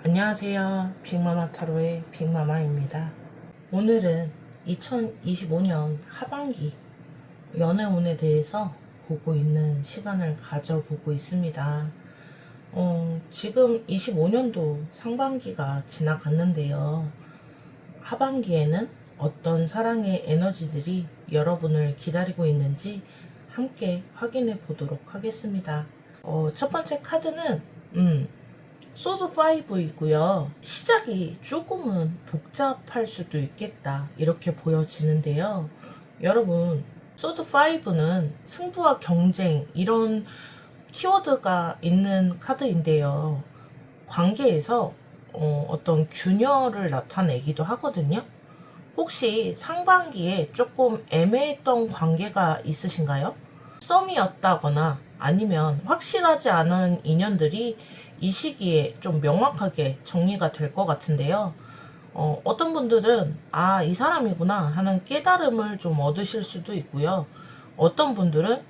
안녕하세요. 빅마마 타로의 빅마마입니다. 오늘은 2025년 하반기 연애운에 대해서 보고 있는 시간을 가져보고 있습니다. 지금 25년도 상반기가 지나갔는데요. 하반기에는 어떤 사랑의 에너지들이 여러분을 기다리고 있는지 함께 확인해 보도록 하겠습니다. 첫 번째 카드는 소드 5이고요. 시작이 조금은 복잡할 수도 있겠다 이렇게 보여지는데요. 여러분, 소드 5는 승부와 경쟁 이런 키워드가 있는 카드인데요. 관계에서 어떤 균열을 나타내기도 하거든요. 혹시 상반기에 조금 애매했던 관계가 있으신가요? 썸이었다거나 아니면 확실하지 않은 인연들이 이 시기에 좀 명확하게 정리가 될 것 같은데요. 어떤 분들은 이 사람이구나 하는 깨달음을 좀 얻으실 수도 있고요. 어떤 분들은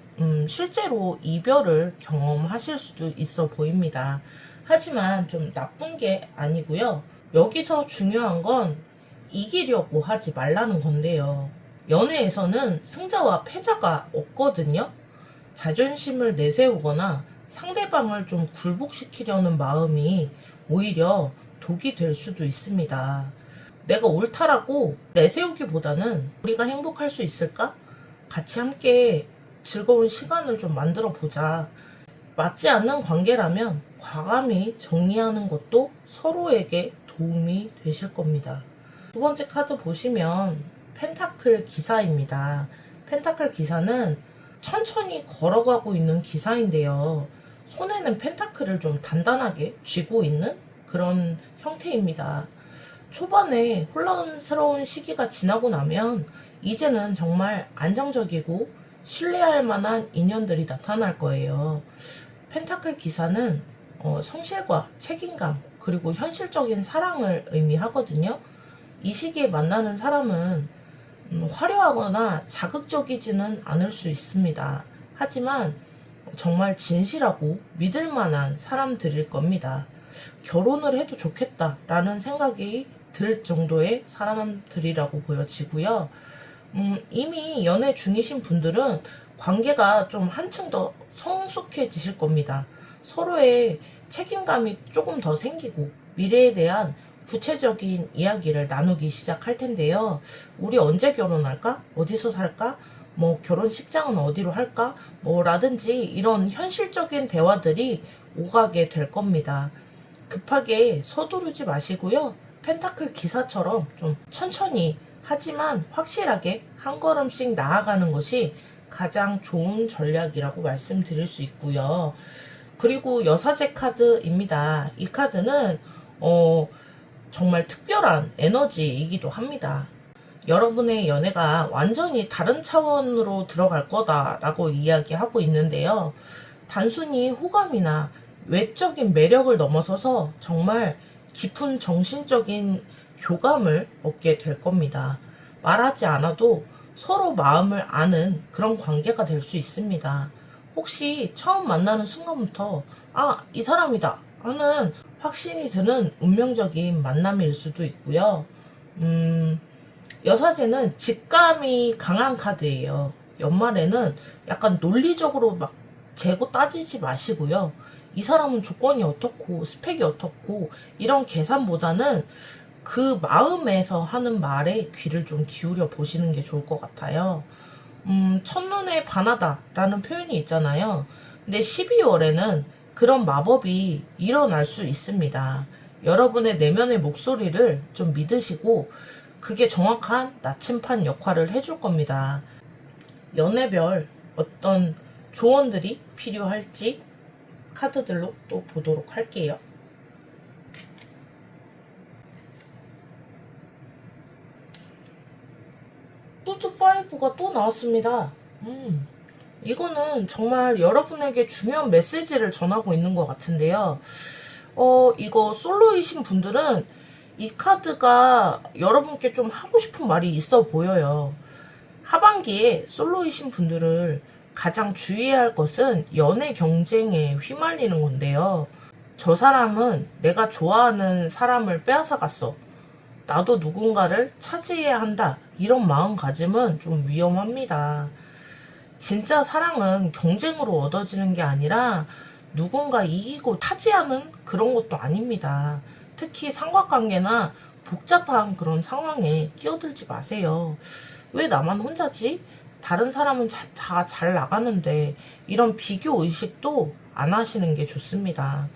실제로 이별을 경험하실 수도 있어 보입니다. 하지만 좀 나쁜 게 아니고요. 여기서 중요한 건 이기려고 하지 말라는 건데요. 연애에서는 승자와 패자가 없거든요. 자존심을 내세우거나 상대방을 좀 굴복시키려는 마음이 오히려 독이 될 수도 있습니다. 내가 옳다라고 내세우기보다는 우리가 행복할 수 있을까? 같이 함께 즐거운 시간을 좀 만들어 보자. 맞지 않는 관계라면 과감히 정리하는 것도 서로에게 도움이 되실 겁니다. 두 번째 카드 보시면 펜타클 기사입니다. 펜타클 기사는 천천히 걸어가고 있는 기사인데요. 손에는 펜타클을 좀 단단하게 쥐고 있는 그런 형태입니다. 초반에 혼란스러운 시기가 지나고 나면 이제는 정말 안정적이고 신뢰할 만한 인연들이 나타날 거예요. 펜타클 기사는 성실과 책임감 그리고 현실적인 사랑을 의미하거든요. 이 시기에 만나는 사람은 화려하거나 자극적이지는 않을 수 있습니다. 하지만 정말 진실하고 믿을 만한 사람들일 겁니다. 결혼을 해도 좋겠다라는 생각이 들 정도의 사람들이라고 보여지고요. 이미 연애 중이신 분들은 관계가 좀 한층 더 성숙해지실 겁니다. 서로의 책임감이 조금 더 생기고 미래에 대한 구체적인 이야기를 나누기 시작할 텐데요. 우리 언제 결혼할까? 어디서 살까? 뭐 결혼식장은 어디로 할까? 라든지 이런 현실적인 대화들이 오가게 될 겁니다. 급하게 서두르지 마시고요. 펜타클 기사처럼 좀 천천히 하지만 확실하게 한 걸음씩 나아가는 것이 가장 좋은 전략이라고 말씀드릴 수 있고요. 그리고 여사제 카드입니다. 이 카드는 정말 특별한 에너지이기도 합니다. 여러분의 연애가 완전히 다른 차원으로 들어갈 거다라고 이야기하고 있는데요. 단순히 호감이나 외적인 매력을 넘어서서 정말 깊은 정신적인 교감을 얻게 될 겁니다. 말하지 않아도 서로 마음을 아는 그런 관계가 될 수 있습니다. 혹시 처음 만나는 순간부터 이 사람이다 하는 확신이 드는 운명적인 만남일 수도 있고요. 여사제는 직감이 강한 카드예요. 연말에는 약간 논리적으로 막 재고 따지지 마시고요. 이 사람은 조건이 어떻고 스펙이 어떻고 이런 계산보다는 그 마음에서 하는 말에 귀를 좀 기울여 보시는 게 좋을 것 같아요. 첫눈에 반하다 라는 표현이 있잖아요. 근데 12월에는 그런 마법이 일어날 수 있습니다. 여러분의 내면의 목소리를 좀 믿으시고 그게 정확한 나침판 역할을 해줄 겁니다. 연애별 어떤 조언들이 필요할지 카드들로 또 보도록 할게요. 소드5가 또 나왔습니다. 이거는 정말 여러분에게 중요한 메시지를 전하고 있는 것 같은데요. 이거 솔로이신 분들은 이 카드가 여러분께 좀 하고 싶은 말이 있어 보여요. 하반기에 솔로이신 분들을 가장 주의해야 할 것은 연애 경쟁에 휘말리는 건데요. 저 사람은 내가 좋아하는 사람을 빼앗아 갔어. 나도 누군가를 차지해야 한다. 이런 마음가짐은 좀 위험합니다. 진짜 사랑은 경쟁으로 얻어지는 게 아니라 누군가 이기고 타지하는 그런 것도 아닙니다. 특히 삼각관계나 복잡한 그런 상황에 끼어들지 마세요. 왜 나만 혼자지? 다른 사람은 다 잘 나가는데 이런 비교 의식도 안 하시는 게 좋습니다.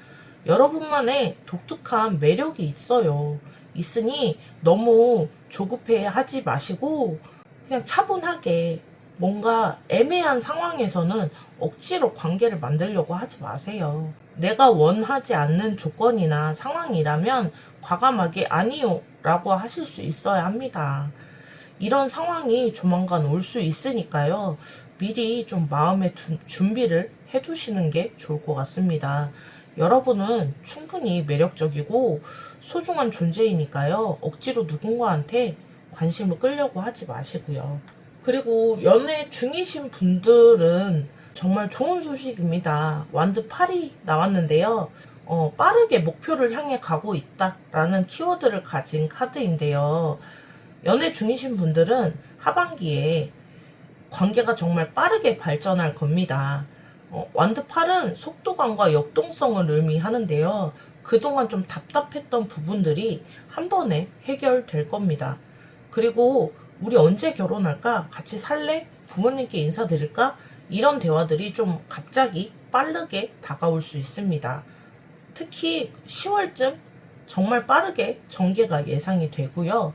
여러분만의 독특한 매력이 있어요. 있으니 너무 조급해 하지 마시고 그냥 차분하게 뭔가 애매한 상황에서는 억지로 관계를 만들려고 하지 마세요. 내가 원하지 않는 조건이나 상황이라면 과감하게 아니요 라고 하실 수 있어야 합니다. 이런 상황이 조만간 올 수 있으니까요. 미리 좀 마음의 준비를 해두시는 게 좋을 것 같습니다. 여러분은 충분히 매력적이고 소중한 존재이니까요. 억지로 누군가한테 관심을 끌려고 하지 마시고요. 그리고 연애 중이신 분들은 정말 좋은 소식입니다. 완드 8이 나왔는데요. 빠르게 목표를 향해 가고 있다라는 키워드를 가진 카드인데요. 연애 중이신 분들은 하반기에 관계가 정말 빠르게 발전할 겁니다. 완드 8은 속도감과 역동성을 의미하는데요. 그동안 좀 답답했던 부분들이 한 번에 해결될 겁니다. 그리고 우리 언제 결혼할까? 같이 살래? 부모님께 인사드릴까? 이런 대화들이 좀 갑자기 빠르게 다가올 수 있습니다. 특히 10월쯤 정말 빠르게 전개가 예상이 되고요.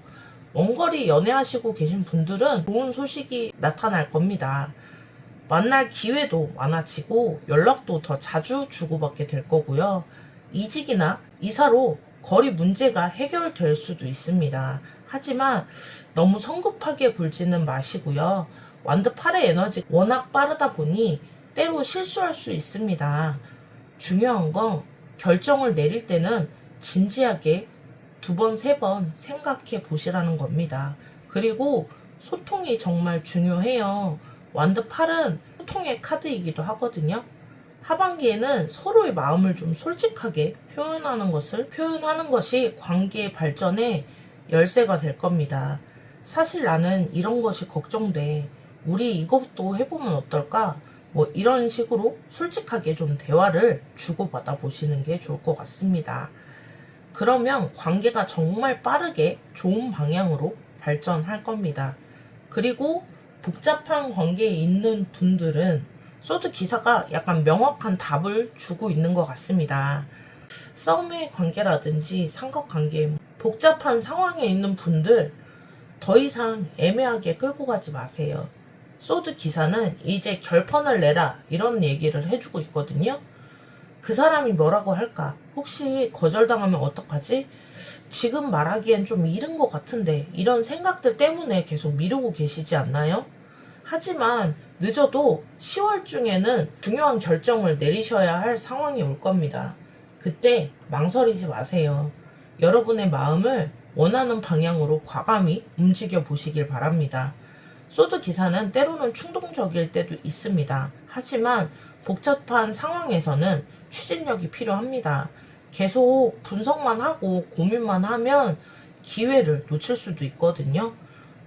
원거리 연애하시고 계신 분들은 좋은 소식이 나타날 겁니다. 만날 기회도 많아지고 연락도 더 자주 주고받게 될 거고요. 이직이나 이사로 거리 문제가 해결될 수도 있습니다. 하지만 너무 성급하게 굴지는 마시고요. 완드 8의 에너지 워낙 빠르다 보니 때로 실수할 수 있습니다. 중요한 건 결정을 내릴 때는 진지하게 2번, 3번 생각해 보시라는 겁니다. 그리고 소통이 정말 중요해요. 완드 8은 소통의 카드이기도 하거든요. 하반기에는 서로의 마음을 좀 솔직하게 표현하는 것이 관계의 발전에 열쇠가 될 겁니다. 사실 나는 이런 것이 걱정돼. 우리 이것도 해보면 어떨까? 뭐 이런 식으로 솔직하게 좀 대화를 주고받아 보시는 게 좋을 것 같습니다. 그러면 관계가 정말 빠르게 좋은 방향으로 발전할 겁니다. 그리고 복잡한 관계에 있는 분들은 소드 기사가 약간 명확한 답을 주고 있는 것 같습니다. 썸의 관계라든지 삼각관계, 복잡한 상황에 있는 분들 더 이상 애매하게 끌고 가지 마세요. 소드 기사는 이제 결판을 내라 이런 얘기를 해주고 있거든요. 그 사람이 뭐라고 할까? 혹시 거절당하면 어떡하지? 지금 말하기엔 좀 이른 것 같은데 이런 생각들 때문에 계속 미루고 계시지 않나요? 하지만 늦어도 10월 중에는 중요한 결정을 내리셔야 할 상황이 올 겁니다. 그때 망설이지 마세요. 여러분의 마음을 원하는 방향으로 과감히 움직여 보시길 바랍니다. 소드 기사는 때로는 충동적일 때도 있습니다. 하지만 복잡한 상황에서는 추진력이 필요합니다. 계속 분석만 하고 고민만 하면 기회를 놓칠 수도 있거든요.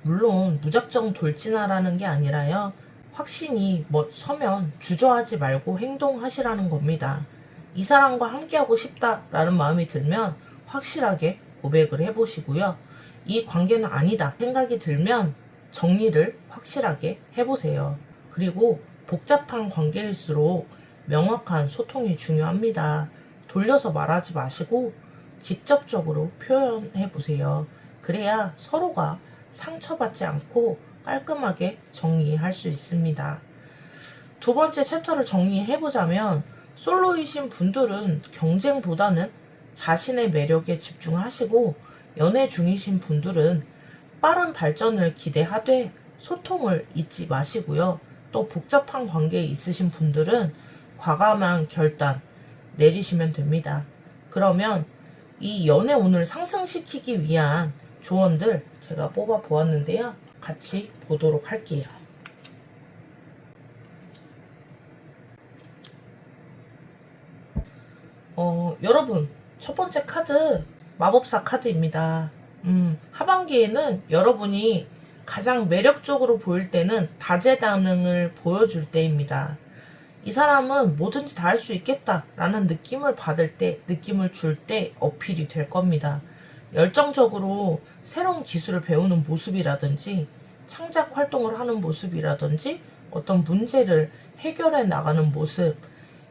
물론 무작정 돌진하라는 게 아니라요. 확신이 서면 주저하지 말고 행동하시라는 겁니다. 이 사람과 함께하고 싶다라는 마음이 들면 확실하게 고백을 해보시고요. 이 관계는 아니다 생각이 들면 정리를 확실하게 해보세요. 그리고 복잡한 관계일수록 명확한 소통이 중요합니다. 돌려서 말하지 마시고 직접적으로 표현해 보세요. 그래야 서로가 상처받지 않고 깔끔하게 정리할 수 있습니다. 2번째 챕터를 정리해보자면 솔로이신 분들은 경쟁보다는 자신의 매력에 집중하시고 연애 중이신 분들은 빠른 발전을 기대하되 소통을 잊지 마시고요. 또 복잡한 관계에 있으신 분들은 과감한 결단 내리시면 됩니다. 그러면 이 연애 운을 상승시키기 위한 조언들 제가 뽑아 보았는데요. 같이 보도록 할게요. 여러분, 첫 번째 카드 마법사 카드입니다. 하반기에는 여러분이 가장 매력적으로 보일 때는 다재다능을 보여줄 때입니다. 이 사람은 뭐든지 다 할 수 있겠다라는 느낌을 받을 때, 느낌을 줄 때 어필이 될 겁니다. 열정적으로 새로운 기술을 배우는 모습이라든지 창작 활동을 하는 모습이라든지 어떤 문제를 해결해 나가는 모습,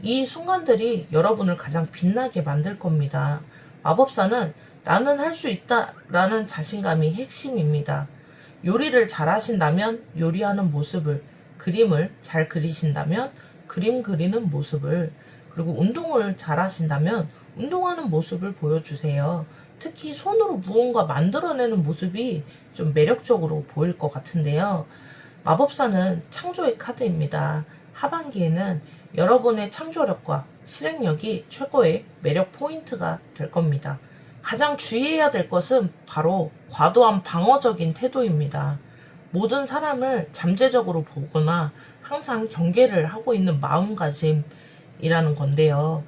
이 순간들이 여러분을 가장 빛나게 만들 겁니다. 마법사는 나는 할 수 있다라는 자신감이 핵심입니다. 요리를 잘 하신다면 요리하는 모습을, 그림을 잘 그리신다면 그림 그리는 모습을, 그리고 운동을 잘 하신다면 운동하는 모습을 보여주세요. 특히 손으로 무언가 만들어내는 모습이 좀 매력적으로 보일 것 같은데요. 마법사는 창조의 카드입니다. 하반기에는 여러분의 창조력과 실행력이 최고의 매력 포인트가 될 겁니다. 가장 주의해야 될 것은 바로 과도한 방어적인 태도입니다. 모든 사람을 잠재적으로 보거나 항상 경계를 하고 있는 마음가짐이라는 건데요.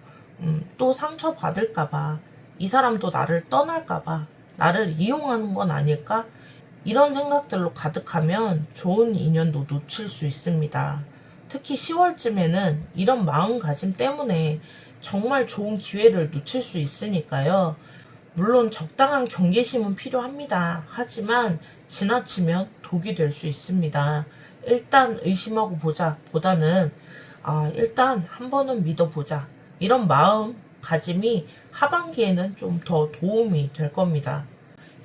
또 상처받을까봐, 이 사람도 나를 떠날까봐, 나를 이용하는 건 아닐까? 이런 생각들로 가득하면 좋은 인연도 놓칠 수 있습니다. 특히 10월쯤에는 이런 마음가짐 때문에 정말 좋은 기회를 놓칠 수 있으니까요. 물론 적당한 경계심은 필요합니다. 하지만 지나치면 독이 될 수 있습니다. 일단 의심하고 보자 보다는 일단 한 번은 믿어보자, 이런 마음가짐이 하반기에는 좀 더 도움이 될 겁니다.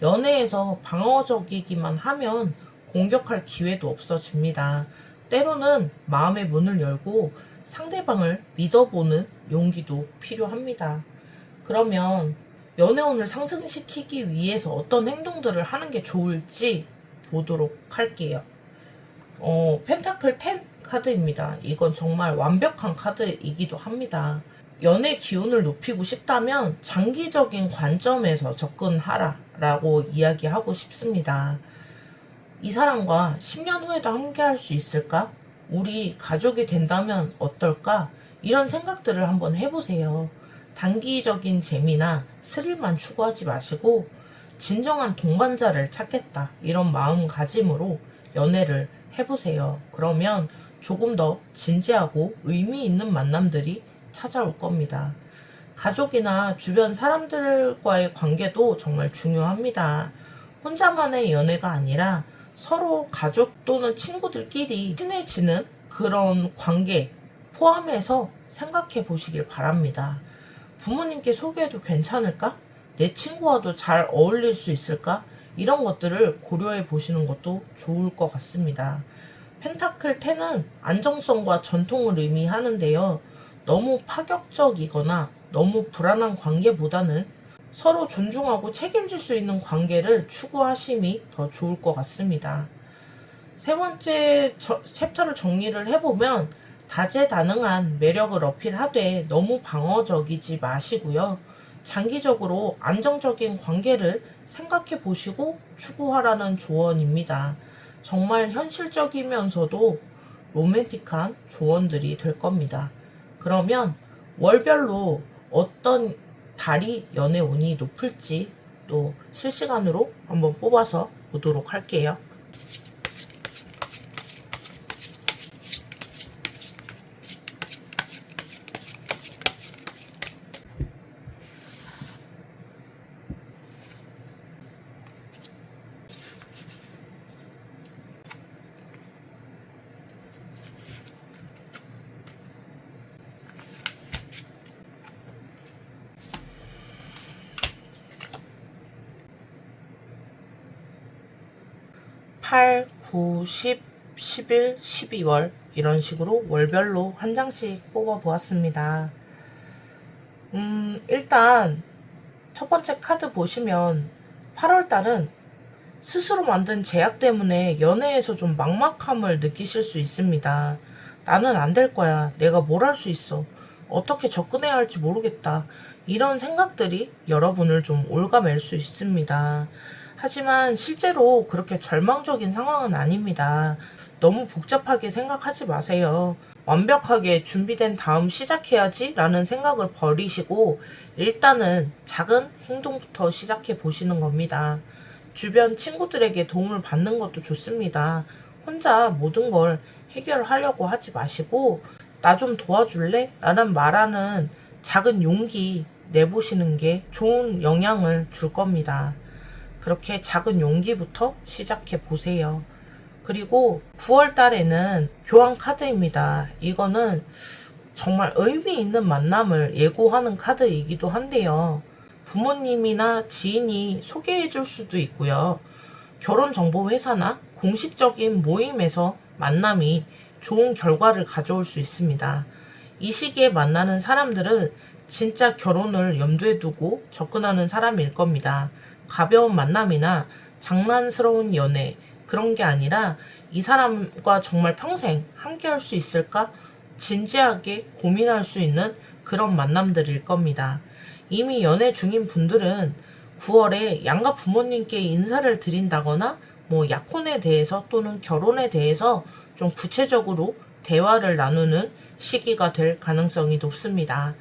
연애에서 방어적이기만 하면 공격할 기회도 없어집니다. 때로는 마음의 문을 열고 상대방을 믿어보는 용기도 필요합니다. 그러면 연애운을 상승시키기 위해서 어떤 행동들을 하는 게 좋을지 보도록 할게요. 펜타클 10 카드입니다. 이건 정말 완벽한 카드이기도 합니다. 연애 기운을 높이고 싶다면 장기적인 관점에서 접근하라 라고 이야기하고 싶습니다. 이 사람과 10년 후에도 함께 할 수 있을까? 우리 가족이 된다면 어떨까? 이런 생각들을 한번 해보세요. 단기적인 재미나 스릴만 추구하지 마시고 진정한 동반자를 찾겠다, 이런 마음가짐으로 연애를 해보세요. 그러면 조금 더 진지하고 의미 있는 만남들이 찾아올 겁니다. 가족이나 주변 사람들과의 관계도 정말 중요합니다. 혼자만의 연애가 아니라 서로 가족 또는 친구들끼리 친해지는 그런 관계 포함해서 생각해 보시길 바랍니다. 부모님께 소개해도 괜찮을까? 내 친구와도 잘 어울릴 수 있을까? 이런 것들을 고려해 보시는 것도 좋을 것 같습니다. 펜타클 10은 안정성과 전통을 의미하는데요. 너무 파격적이거나 너무 불안한 관계보다는 서로 존중하고 책임질 수 있는 관계를 추구하심이 더 좋을 것 같습니다. 세 번째 챕터를 정리를 해보면 다재다능한 매력을 어필하되 너무 방어적이지 마시고요. 장기적으로 안정적인 관계를 생각해 보시고 추구하라는 조언입니다. 정말 현실적이면서도 로맨틱한 조언들이 될 겁니다. 그러면 월별로 어떤 달이 연애 운이 높을지 또 실시간으로 한번 뽑아서 보도록 할게요. (8, 9, 10, 11, 12월) 이런 식으로 월별로 한 장씩 뽑아 보았습니다. 일단 첫 번째 카드 보시면 8월달은 스스로 만든 제약 때문에 연애에서 좀 막막함을 느끼실 수 있습니다. 나는 안 될 거야. 내가 뭘 할 수 있어. 어떻게 접근해야 할지 모르겠다. 이런 생각들이 여러분을 좀 올가맬 수 있습니다. 하지만 실제로 그렇게 절망적인 상황은 아닙니다. 너무 복잡하게 생각하지 마세요. 완벽하게 준비된 다음 시작해야지 라는 생각을 버리시고 일단은 작은 행동부터 시작해 보시는 겁니다. 주변 친구들에게 도움을 받는 것도 좋습니다. 혼자 모든 걸 해결하려고 하지 마시고 나 좀 도와줄래? 라는 말하는 작은 용기 내보시는 게 좋은 영향을 줄 겁니다. 그렇게 작은 용기부터 시작해 보세요. 그리고 9월 달에는 교환 카드입니다. 이거는 정말 의미 있는 만남을 예고하는 카드이기도 한데요. 부모님이나 지인이 소개해 줄 수도 있고요. 결혼정보회사나 공식적인 모임에서 만남이 좋은 결과를 가져올 수 있습니다. 이 시기에 만나는 사람들은 진짜 결혼을 염두에 두고 접근하는 사람일 겁니다. 가벼운 만남이나 장난스러운 연애, 그런 게 아니라 이 사람과 정말 평생 함께 할 수 있을까? 진지하게 고민할 수 있는 그런 만남들일 겁니다. 이미 연애 중인 분들은 9월에 양가 부모님께 인사를 드린다거나 약혼에 대해서 또는 결혼에 대해서 좀 구체적으로 대화를 나누는 시기가 될 가능성이 높습니다.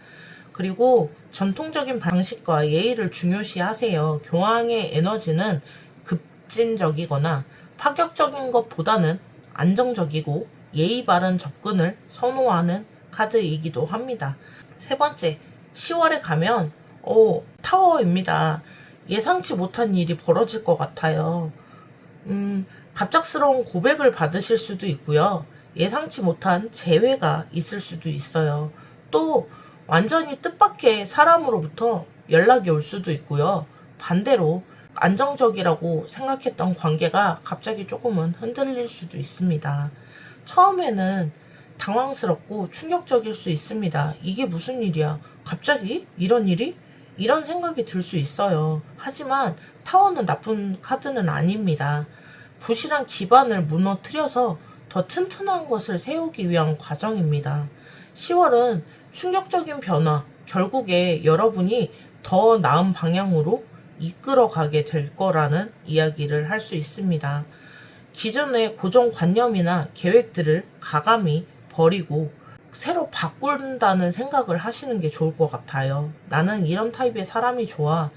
그리고 전통적인 방식과 예의를 중요시 하세요. 교황의 에너지는 급진적이거나 파격적인 것보다는 안정적이고 예의 바른 접근을 선호하는 카드이기도 합니다. 세 번째, 10월에 가면 타워입니다. 예상치 못한 일이 벌어질 것 같아요. 갑작스러운 고백을 받으실 수도 있고요. 예상치 못한 재회가 있을 수도 있어요. 또 완전히 뜻밖의 사람으로부터 연락이 올 수도 있고요. 반대로 안정적이라고 생각했던 관계가 갑자기 조금은 흔들릴 수도 있습니다. 처음에는 당황스럽고 충격적일 수 있습니다. 이게 무슨 일이야? 갑자기 이런 일이? 이런 생각이 들 수 있어요. 하지만 타워는 나쁜 카드는 아닙니다. 부실한 기반을 무너뜨려서 더 튼튼한 것을 세우기 위한 과정입니다. 10월은 충격적인 변화, 결국에 여러분이 더 나은 방향으로 이끌어가게 될 거라는 이야기를 할 수 있습니다. 기존의 고정관념이나 계획들을 가감히 버리고 새로 바꾼다는 생각을 하시는 게 좋을 것 같아요. 나는 이런 타입의 사람이 좋아.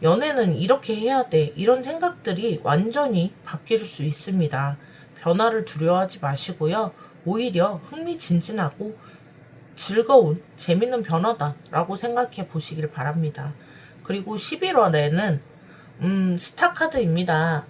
연애는 이렇게 해야 돼. 이런 생각들이 완전히 바뀔 수 있습니다. 변화를 두려워하지 마시고요. 오히려 흥미진진하고 즐거운 재밌는 변화다라고 생각해 보시길 바랍니다. 그리고 11월에는 스타 카드입니다.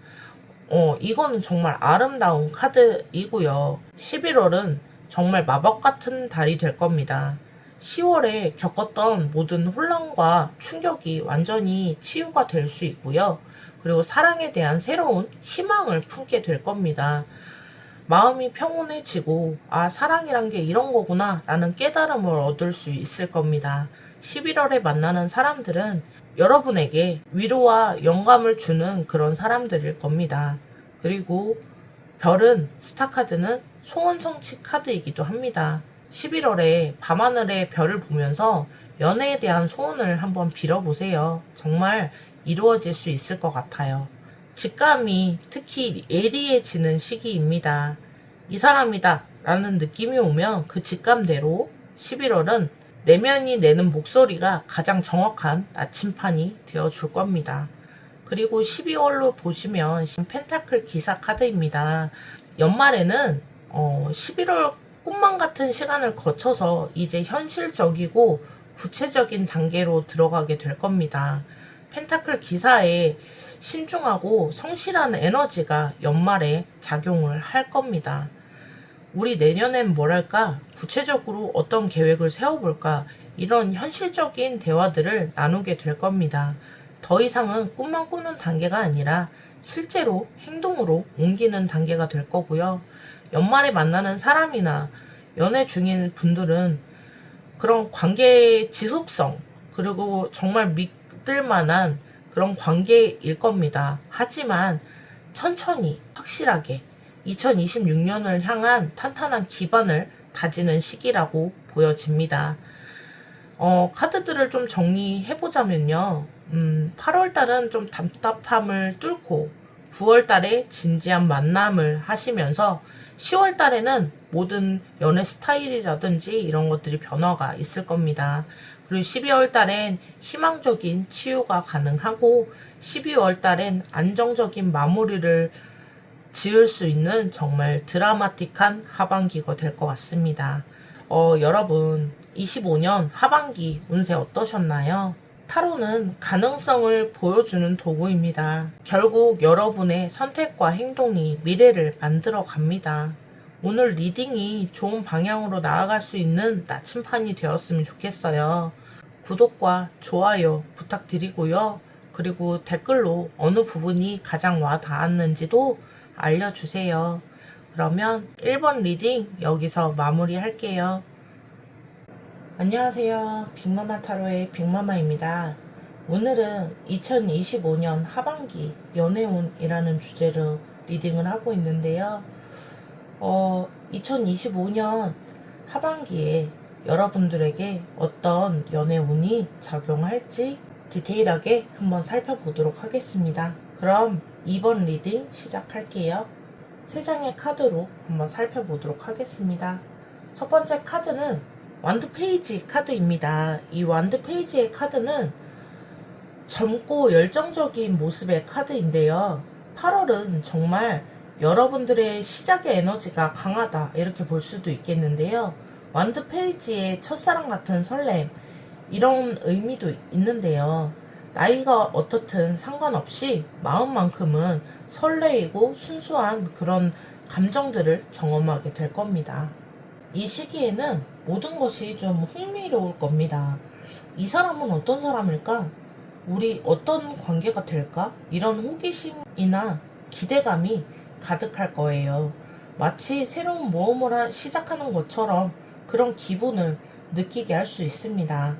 이거는 정말 아름다운 카드이고요. 11월은 정말 마법 같은 달이 될 겁니다. 10월에 겪었던 모든 혼란과 충격이 완전히 치유가 될 수 있고요. 그리고 사랑에 대한 새로운 희망을 품게 될 겁니다. 마음이 평온해지고 사랑이란 게 이런 거구나 라는 깨달음을 얻을 수 있을 겁니다. 11월에 만나는 사람들은 여러분에게 위로와 영감을 주는 그런 사람들일 겁니다. 그리고 별은 스타카드는 소원 성취 카드이기도 합니다. 11월에 밤하늘의 별을 보면서 연애에 대한 소원을 한번 빌어보세요. 정말 이루어질 수 있을 것 같아요. 직감이 특히 예리해지는 시기입니다. 이 사람이다 라는 느낌이 오면 그 직감대로 11월은 내면이 내는 목소리가 가장 정확한 나침판이 되어줄 겁니다. 그리고 12월로 보시면 펜타클 기사 카드입니다. 연말에는 11월 꿈만 같은 시간을 거쳐서 이제 현실적이고 구체적인 단계로 들어가게 될 겁니다. 펜타클 기사에 신중하고 성실한 에너지가 연말에 작용을 할 겁니다. 우리 내년엔 뭘 할까? 구체적으로 어떤 계획을 세워볼까? 이런 현실적인 대화들을 나누게 될 겁니다. 더 이상은 꿈만 꾸는 단계가 아니라 실제로 행동으로 옮기는 단계가 될 거고요. 연말에 만나는 사람이나 연애 중인 분들은 그런 관계의 지속성, 그리고 정말 믿을 만한 그런 관계일 겁니다. 하지만 천천히 확실하게 2026년을 향한 탄탄한 기반을 다지는 시기라고 보여집니다. 카드들을 좀 정리해보자면요. 8월달은 좀 답답함을 뚫고 9월 달에 진지한 만남을 하시면서 10월 달에는 모든 연애 스타일이라든지 이런 것들이 변화가 있을 겁니다. 그리고 12월 달엔 희망적인 치유가 가능하고 12월 달엔 안정적인 마무리를 지을 수 있는 정말 드라마틱한 하반기가 될 것 같습니다. 여러분 25년 하반기 운세 어떠셨나요? 타로는 가능성을 보여주는 도구입니다. 결국 여러분의 선택과 행동이 미래를 만들어 갑니다. 오늘 리딩이 좋은 방향으로 나아갈 수 있는 나침판이 되었으면 좋겠어요. 구독과 좋아요 부탁드리고요. 그리고 댓글로 어느 부분이 가장 와 닿았는지도 알려주세요. 그러면 1번 리딩 여기서 마무리할게요. 안녕하세요. 빅마마 타로의 빅마마입니다. 오늘은 2025년 하반기 연애운이라는 주제로 리딩을 하고 있는데요. 2025년 하반기에 여러분들에게 어떤 연애운이 작용할지 디테일하게 한번 살펴보도록 하겠습니다. 그럼 2번 리딩 시작할게요. 3장의 카드로 한번 살펴보도록 하겠습니다. 첫 번째 카드는 완드 페이지 카드입니다. 이 완드 페이지의 카드는 젊고 열정적인 모습의 카드인데요. 8월은 정말 여러분들의 시작의 에너지가 강하다 이렇게 볼 수도 있겠는데요. 완드 페이지의 첫사랑 같은 설렘 이런 의미도 있는데요. 나이가 어떻든 상관없이 마음만큼은 설레이고 순수한 그런 감정들을 경험하게 될 겁니다. 이 시기에는 모든 것이 좀 흥미로울 겁니다. 이 사람은 어떤 사람일까? 우리 어떤 관계가 될까? 이런 호기심이나 기대감이 가득할 거예요. 마치 새로운 모험을 시작하는 것처럼 그런 기분을 느끼게 할 수 있습니다.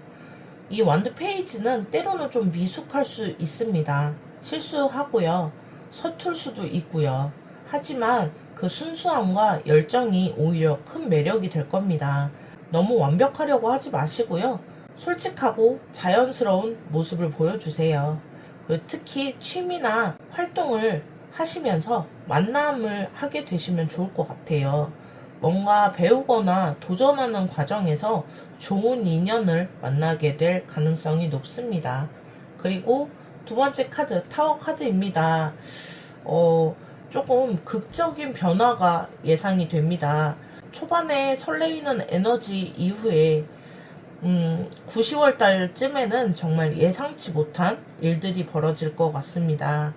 이 완드 페이지는 때로는 좀 미숙할 수 있습니다. 실수하고요. 서툴 수도 있고요. 하지만 그 순수함과 열정이 오히려 큰 매력이 될 겁니다. 너무 완벽하려고 하지 마시고요. 솔직하고 자연스러운 모습을 보여주세요. 그리고 특히 취미나 활동을 하시면서 만남을 하게 되시면 좋을 것 같아요. 뭔가 배우거나 도전하는 과정에서 좋은 인연을 만나게 될 가능성이 높습니다. 그리고 두 번째 카드, 타워 카드입니다. 조금 극적인 변화가 예상이 됩니다. 초반에 설레이는 에너지 이후에 9, 10월 달쯤에는 정말 예상치 못한 일들이 벌어질 것 같습니다.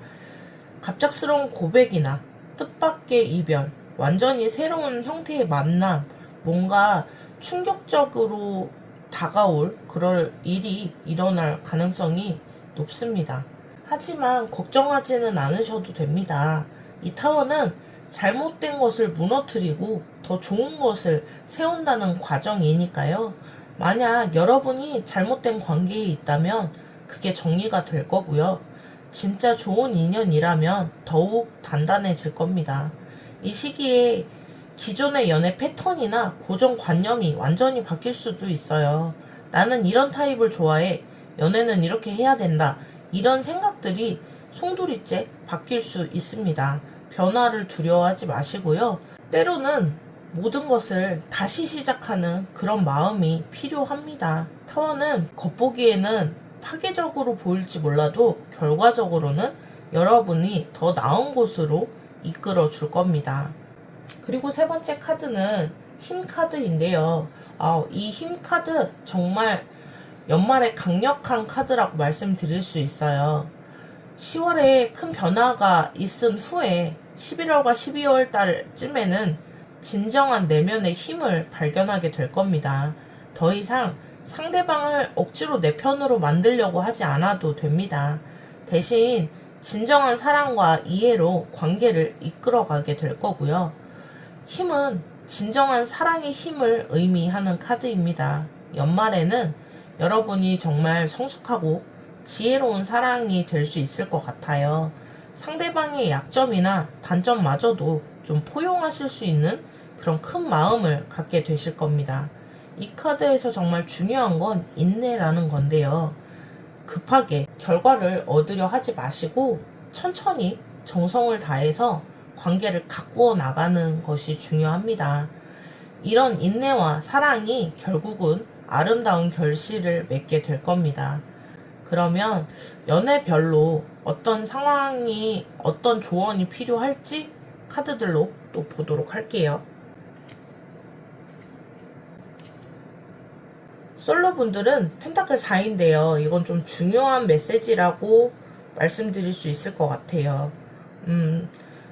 갑작스러운 고백이나 뜻밖의 이별, 완전히 새로운 형태의 만남, 뭔가 충격적으로 다가올 그럴 일이 일어날 가능성이 높습니다. 하지만 걱정하지는 않으셔도 됩니다. 이 타워는 잘못된 것을 무너뜨리고 더 좋은 것을 세운다는 과정이니까요. 만약 여러분이 잘못된 관계에 있다면 그게 정리가 될 거고요. 진짜 좋은 인연이라면 더욱 단단해질 겁니다. 이 시기에 기존의 연애 패턴이나 고정관념이 완전히 바뀔 수도 있어요. 나는 이런 타입을 좋아해. 연애는 이렇게 해야 된다. 이런 생각들이 송두리째 바뀔 수 있습니다. 변화를 두려워하지 마시고요. 때로는 모든 것을 다시 시작하는 그런 마음이 필요합니다. 타워는 겉보기에는 파괴적으로 보일지 몰라도 결과적으로는 여러분이 더 나은 곳으로 이끌어 줄 겁니다. 그리고 세 번째 카드는 힘 카드인데요. 이 힘 카드 정말 연말에 강력한 카드라고 말씀드릴 수 있어요. 10월에 큰 변화가 있은 후에 11월과 12월 달쯤에는 진정한 내면의 힘을 발견하게 될 겁니다. 더 이상 상대방을 억지로 내 편으로 만들려고 하지 않아도 됩니다. 대신 진정한 사랑과 이해로 관계를 이끌어가게 될 거고요. 힘은 진정한 사랑의 힘을 의미하는 카드입니다. 연말에는 여러분이 정말 성숙하고 지혜로운 사랑이 될 수 있을 것 같아요. 상대방의 약점이나 단점마저도 좀 포용하실 수 있는 그런 큰 마음을 갖게 되실 겁니다. 이 카드에서 정말 중요한 건 인내라는 건데요. 급하게 결과를 얻으려 하지 마시고 천천히 정성을 다해서 관계를 가꾸어 나가는 것이 중요합니다. 이런 인내와 사랑이 결국은 아름다운 결실을 맺게 될 겁니다. 그러면 연애별로 어떤 상황이 어떤 조언이 필요할지 카드들로 또 보도록 할게요. 솔로분들은 펜타클 4인데요. 이건 좀 중요한 메시지라고 말씀드릴 수 있을 것 같아요.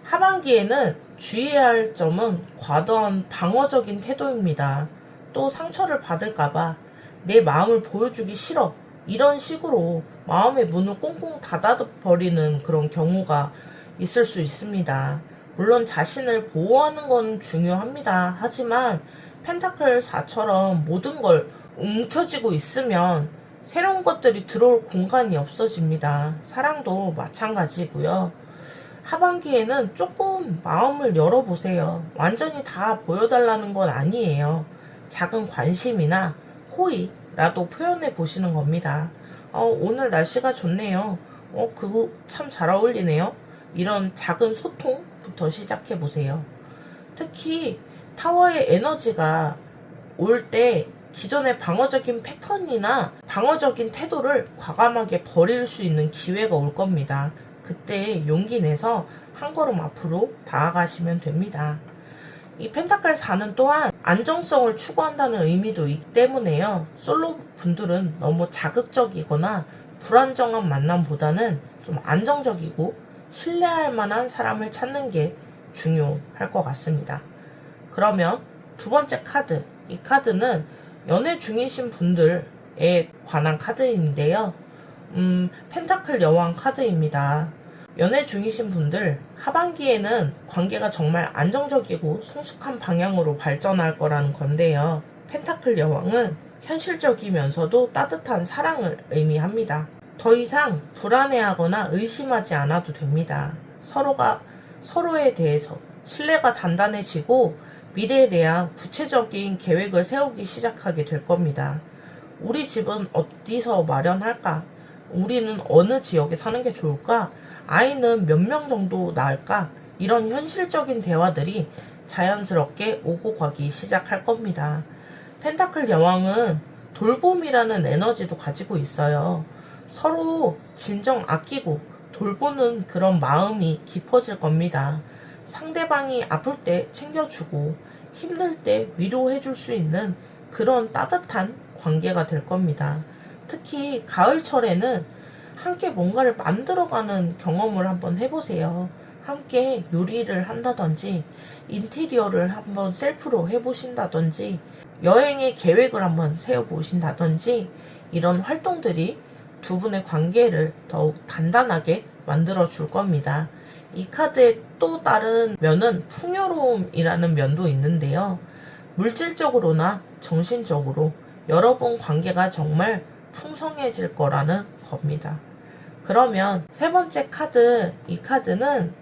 하반기에는 주의해야 할 점은 과도한 방어적인 태도입니다. 또 상처를 받을까봐 내 마음을 보여주기 싫어. 이런 식으로 마음의 문을 꽁꽁 닫아버리는 그런 경우가 있을 수 있습니다. 물론 자신을 보호하는 건 중요합니다. 하지만 펜타클 4처럼 모든 걸 움켜쥐고 있으면 새로운 것들이 들어올 공간이 없어집니다. 사랑도 마찬가지고요. 하반기에는 조금 마음을 열어보세요. 완전히 다 보여달라는 건 아니에요. 작은 관심이나 호의라도 표현해 보시는 겁니다. 오늘 날씨가 좋네요. 그거 참 잘 어울리네요. 이런 작은 소통부터 시작해 보세요. 특히 타워의 에너지가 올 때 기존의 방어적인 패턴이나 방어적인 태도를 과감하게 버릴 수 있는 기회가 올 겁니다. 그때 용기 내서 한 걸음 앞으로 다가가시면 됩니다. 이 펜타클 4는 또한 안정성을 추구한다는 의미도 있기 때문에요. 솔로 분들은 너무 자극적이거나 불안정한 만남보다는 좀 안정적이고 신뢰할 만한 사람을 찾는 게 중요할 것 같습니다. 그러면 두 번째 카드, 이 카드는 연애 중이신 분들에 관한 카드인데요. 펜타클 여왕 카드입니다. 연애 중이신 분들, 하반기에는 관계가 정말 안정적이고 성숙한 방향으로 발전할 거라는 건데요. 펜타클 여왕은 현실적이면서도 따뜻한 사랑을 의미합니다. 더 이상 불안해하거나 의심하지 않아도 됩니다. 서로가 서로에 대해서 신뢰가 단단해지고 미래에 대한 구체적인 계획을 세우기 시작하게 될 겁니다. 우리 집은 어디서 마련할까? 우리는 어느 지역에 사는 게 좋을까? 아이는 몇 명 정도 낳을까? 이런 현실적인 대화들이 자연스럽게 오고 가기 시작할 겁니다. 펜타클 여왕은 돌봄이라는 에너지도 가지고 있어요. 서로 진정 아끼고 돌보는 그런 마음이 깊어질 겁니다. 상대방이 아플 때 챙겨주고 힘들 때 위로해줄 수 있는 그런 따뜻한 관계가 될 겁니다. 특히 가을철에는 함께 뭔가를 만들어가는 경험을 한번 해보세요. 함께 요리를 한다든지 인테리어를 한번 셀프로 해보신다든지 여행의 계획을 한번 세워보신다든지 이런 활동들이 두 분의 관계를 더욱 단단하게 만들어 줄 겁니다. 이 카드의 또 다른 면은 풍요로움이라는 면도 있는데요. 물질적으로나 정신적으로 여러분 관계가 정말 풍성해질 거라는 겁니다. 그러면 세 번째 카드, 이 카드는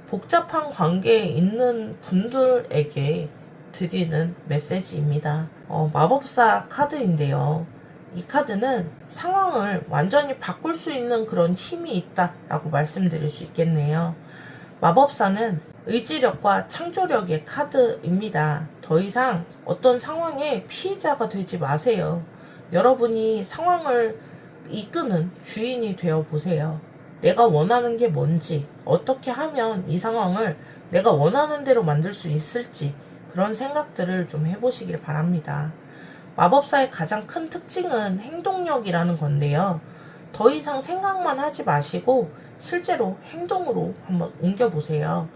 복잡한 관계에 있는 분들에게 드리는 메시지입니다. 마법사 카드인데요. 이 카드는 상황을 완전히 바꿀 수 있는 그런 힘이 있다라고 말씀드릴 수 있겠네요. 마법사는 의지력과 창조력의 카드입니다. 더 이상 어떤 상황의 피해자가 되지 마세요. 여러분이 상황을 이끄는 주인이 되어 보세요. 내가 원하는 게 뭔지, 어떻게 하면 이 상황을 내가 원하는 대로 만들 수 있을지 그런 생각들을 좀 해보시길 바랍니다. 마법사의 가장 큰 특징은 행동력이라는 건데요. 더 이상 생각만 하지 마시고 실제로 행동으로 한번 옮겨보세요.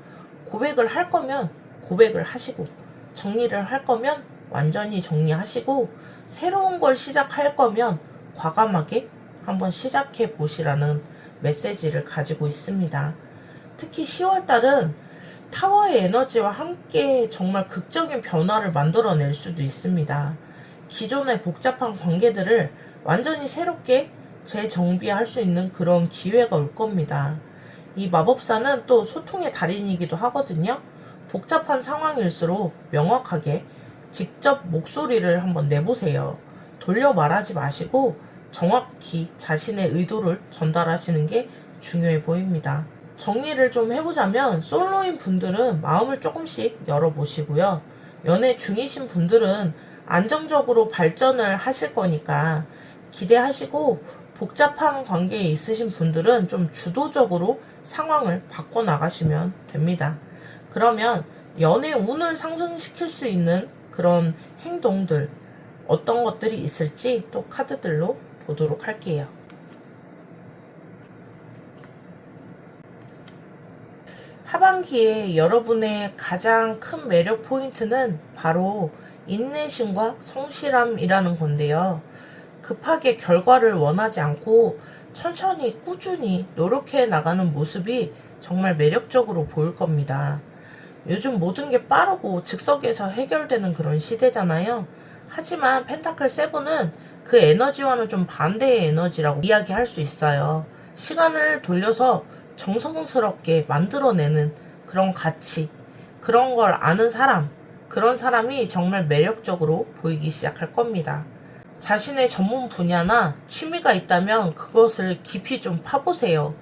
고백을 할 거면 고백을 하시고 정리를 할 거면 완전히 정리하시고 새로운 걸 시작할 거면 과감하게 한번 시작해 보시라는 메시지를 가지고 있습니다. 특히 10월달은 타워의 에너지와 함께 정말 극적인 변화를 만들어낼 수도 있습니다. 기존의 복잡한 관계들을 완전히 새롭게 재정비할 수 있는 그런 기회가 올 겁니다. 이 마법사는 또 소통의 달인이기도 하거든요. 복잡한 상황일수록 명확하게 직접 목소리를 한번 내보세요. 돌려 말하지 마시고 정확히 자신의 의도를 전달하시는 게 중요해 보입니다. 정리를 좀 해보자면 솔로인 분들은 마음을 조금씩 열어보시고요. 연애 중이신 분들은 안정적으로 발전을 하실 거니까 기대하시고, 복잡한 관계에 있으신 분들은 좀 주도적으로 상황을 바꿔나가시면 됩니다. 그러면 연애 운을 상승시킬 수 있는 그런 행동들, 어떤 것들이 있을지 또 카드들로 보도록 할게요. 하반기에 여러분의 가장 큰 매력 포인트는 바로 인내심과 성실함이라는 건데요. 급하게 결과를 원하지 않고 천천히 꾸준히 노력해 나가는 모습이 정말 매력적으로 보일 겁니다. 요즘 모든 게 빠르고 즉석에서 해결되는 그런 시대잖아요. 하지만 펜타클 7은 그 에너지와는 좀 반대의 에너지라고 이야기할 수 있어요. 시간을 돌려서 정성스럽게 만들어내는 그런 가치, 그런 걸 아는 사람, 그런 사람이 정말 매력적으로 보이기 시작할 겁니다. 자신의 전문 분야나 취미가 있다면 그것을 깊이 좀 파보세요.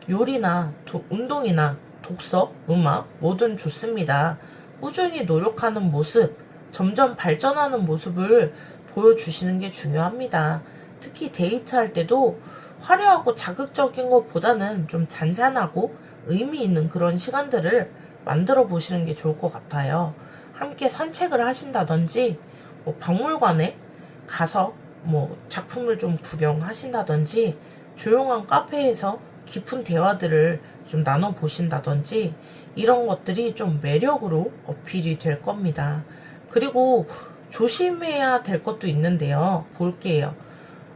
요리나 운동이나 독서, 음악, 뭐든 좋습니다. 꾸준히 노력하는 모습, 점점 발전하는 모습을 보여주시는 게 중요합니다. 특히 데이트할 때도 화려하고 자극적인 것보다는 좀 잔잔하고 의미 있는 그런 시간들을 만들어 보시는 게 좋을 것 같아요. 함께 산책을 하신다든지, 박물관에 가서 작품을 좀 구경하신다든지, 조용한 카페에서 깊은 대화들을 좀 나눠보신다든지, 이런 것들이 좀 매력으로 어필이 될 겁니다. 그리고 조심해야 될 것도 있는데요. 볼게요.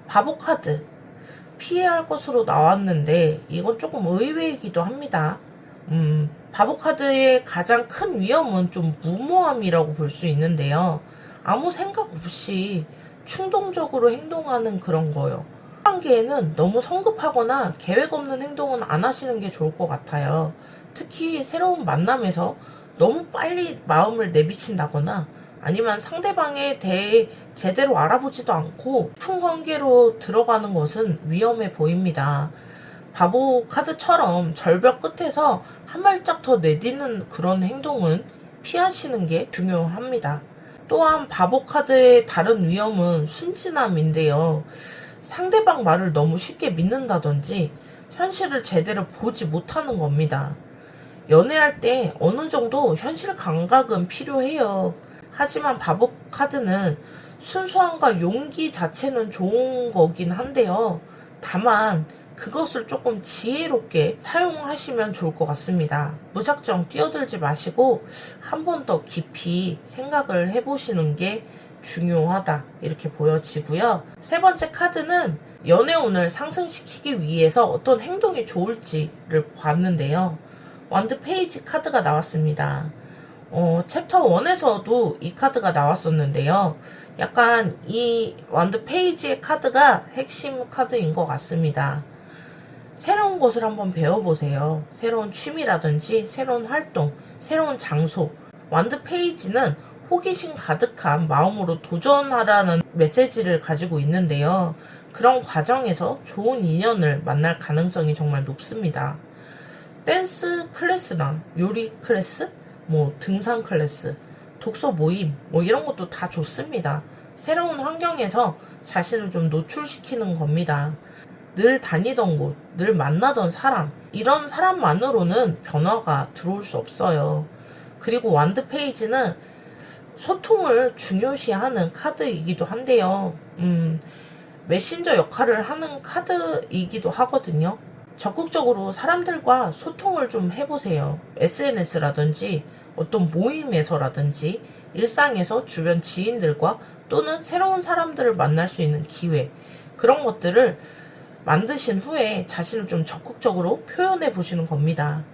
바보 카드. 피해야 할 것으로 나왔는데 이건 조금 의외이기도 합니다. 바보 카드의 가장 큰 위험은 좀 무모함이라고 볼 수 있는데요. 아무 생각 없이 충동적으로 행동하는 그런 거요. 단계에는 너무 성급하거나 계획 없는 행동은 안 하시는 게 좋을 것 같아요. 특히 새로운 만남에서 너무 빨리 마음을 내비친다거나 아니면 상대방에 대해 제대로 알아보지도 않고 깊은 관계로 들어가는 것은 위험해 보입니다. 바보 카드처럼 절벽 끝에서 한 발짝 더 내딛는 그런 행동은 피하시는 게 중요합니다. 또한 바보 카드의 다른 위험은 순진함인데요. 상대방 말을 너무 쉽게 믿는다든지 현실을 제대로 보지 못하는 겁니다. 연애할 때 어느 정도 현실 감각은 필요해요. 하지만 바보 카드는 순수함과 용기 자체는 좋은 거긴 한데요. 다만 그것을 조금 지혜롭게 사용하시면 좋을 것 같습니다. 무작정 뛰어들지 마시고 한 번 더 깊이 생각을 해보시는 게 중요하다, 이렇게 보여지고요. 세 번째 카드는 연애운을 상승시키기 위해서 어떤 행동이 좋을지를 봤는데요. 완드 페이지 카드가 나왔습니다. 챕터 1에서도 이 카드가 나왔었는데요. 약간 이 완드 페이지의 카드가 핵심 카드인 것 같습니다. 새로운 것을 한번 배워보세요. 새로운 취미라든지 새로운 활동, 새로운 장소. 완드 페이지는 호기심 가득한 마음으로 도전하라는 메시지를 가지고 있는데요. 그런 과정에서 좋은 인연을 만날 가능성이 정말 높습니다. 댄스 클래스나 요리 클래스, 등산 클래스, 독서 모임, 이런 것도 다 좋습니다. 새로운 환경에서 자신을 좀 노출시키는 겁니다. 늘 다니던 곳, 늘 만나던 사람, 이런 사람만으로는 변화가 들어올 수 없어요. 그리고 완드 페이지는 소통을 중요시하는 카드이기도 한데요. 메신저 역할을 하는 카드이기도 하거든요. 적극적으로 사람들과 소통을 좀 해보세요. SNS라든지 어떤 모임에서라든지 일상에서 주변 지인들과 또는 새로운 사람들을 만날 수 있는 기회, 그런 것들을 만드신 후에 자신을 좀 적극적으로 표현해 보시는 겁니다.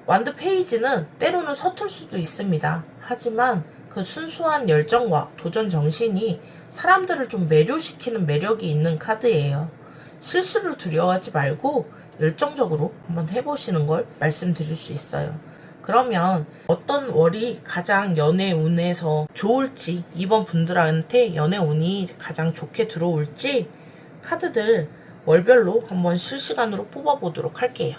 완드 페이지는 때로는 서툴 수도 있습니다. 하지만 그 순수한 열정과 도전 정신이 사람들을 좀 매료시키는 매력이 있는 카드예요. 실수를 두려워하지 말고 열정적으로 한번 해보시는 걸 말씀드릴 수 있어요. 그러면 어떤 월이 가장 연애 운에서 좋을지, 이번 분들한테 연애 운이 가장 좋게 들어올지 카드들 월별로 한번 실시간으로 뽑아보도록 할게요.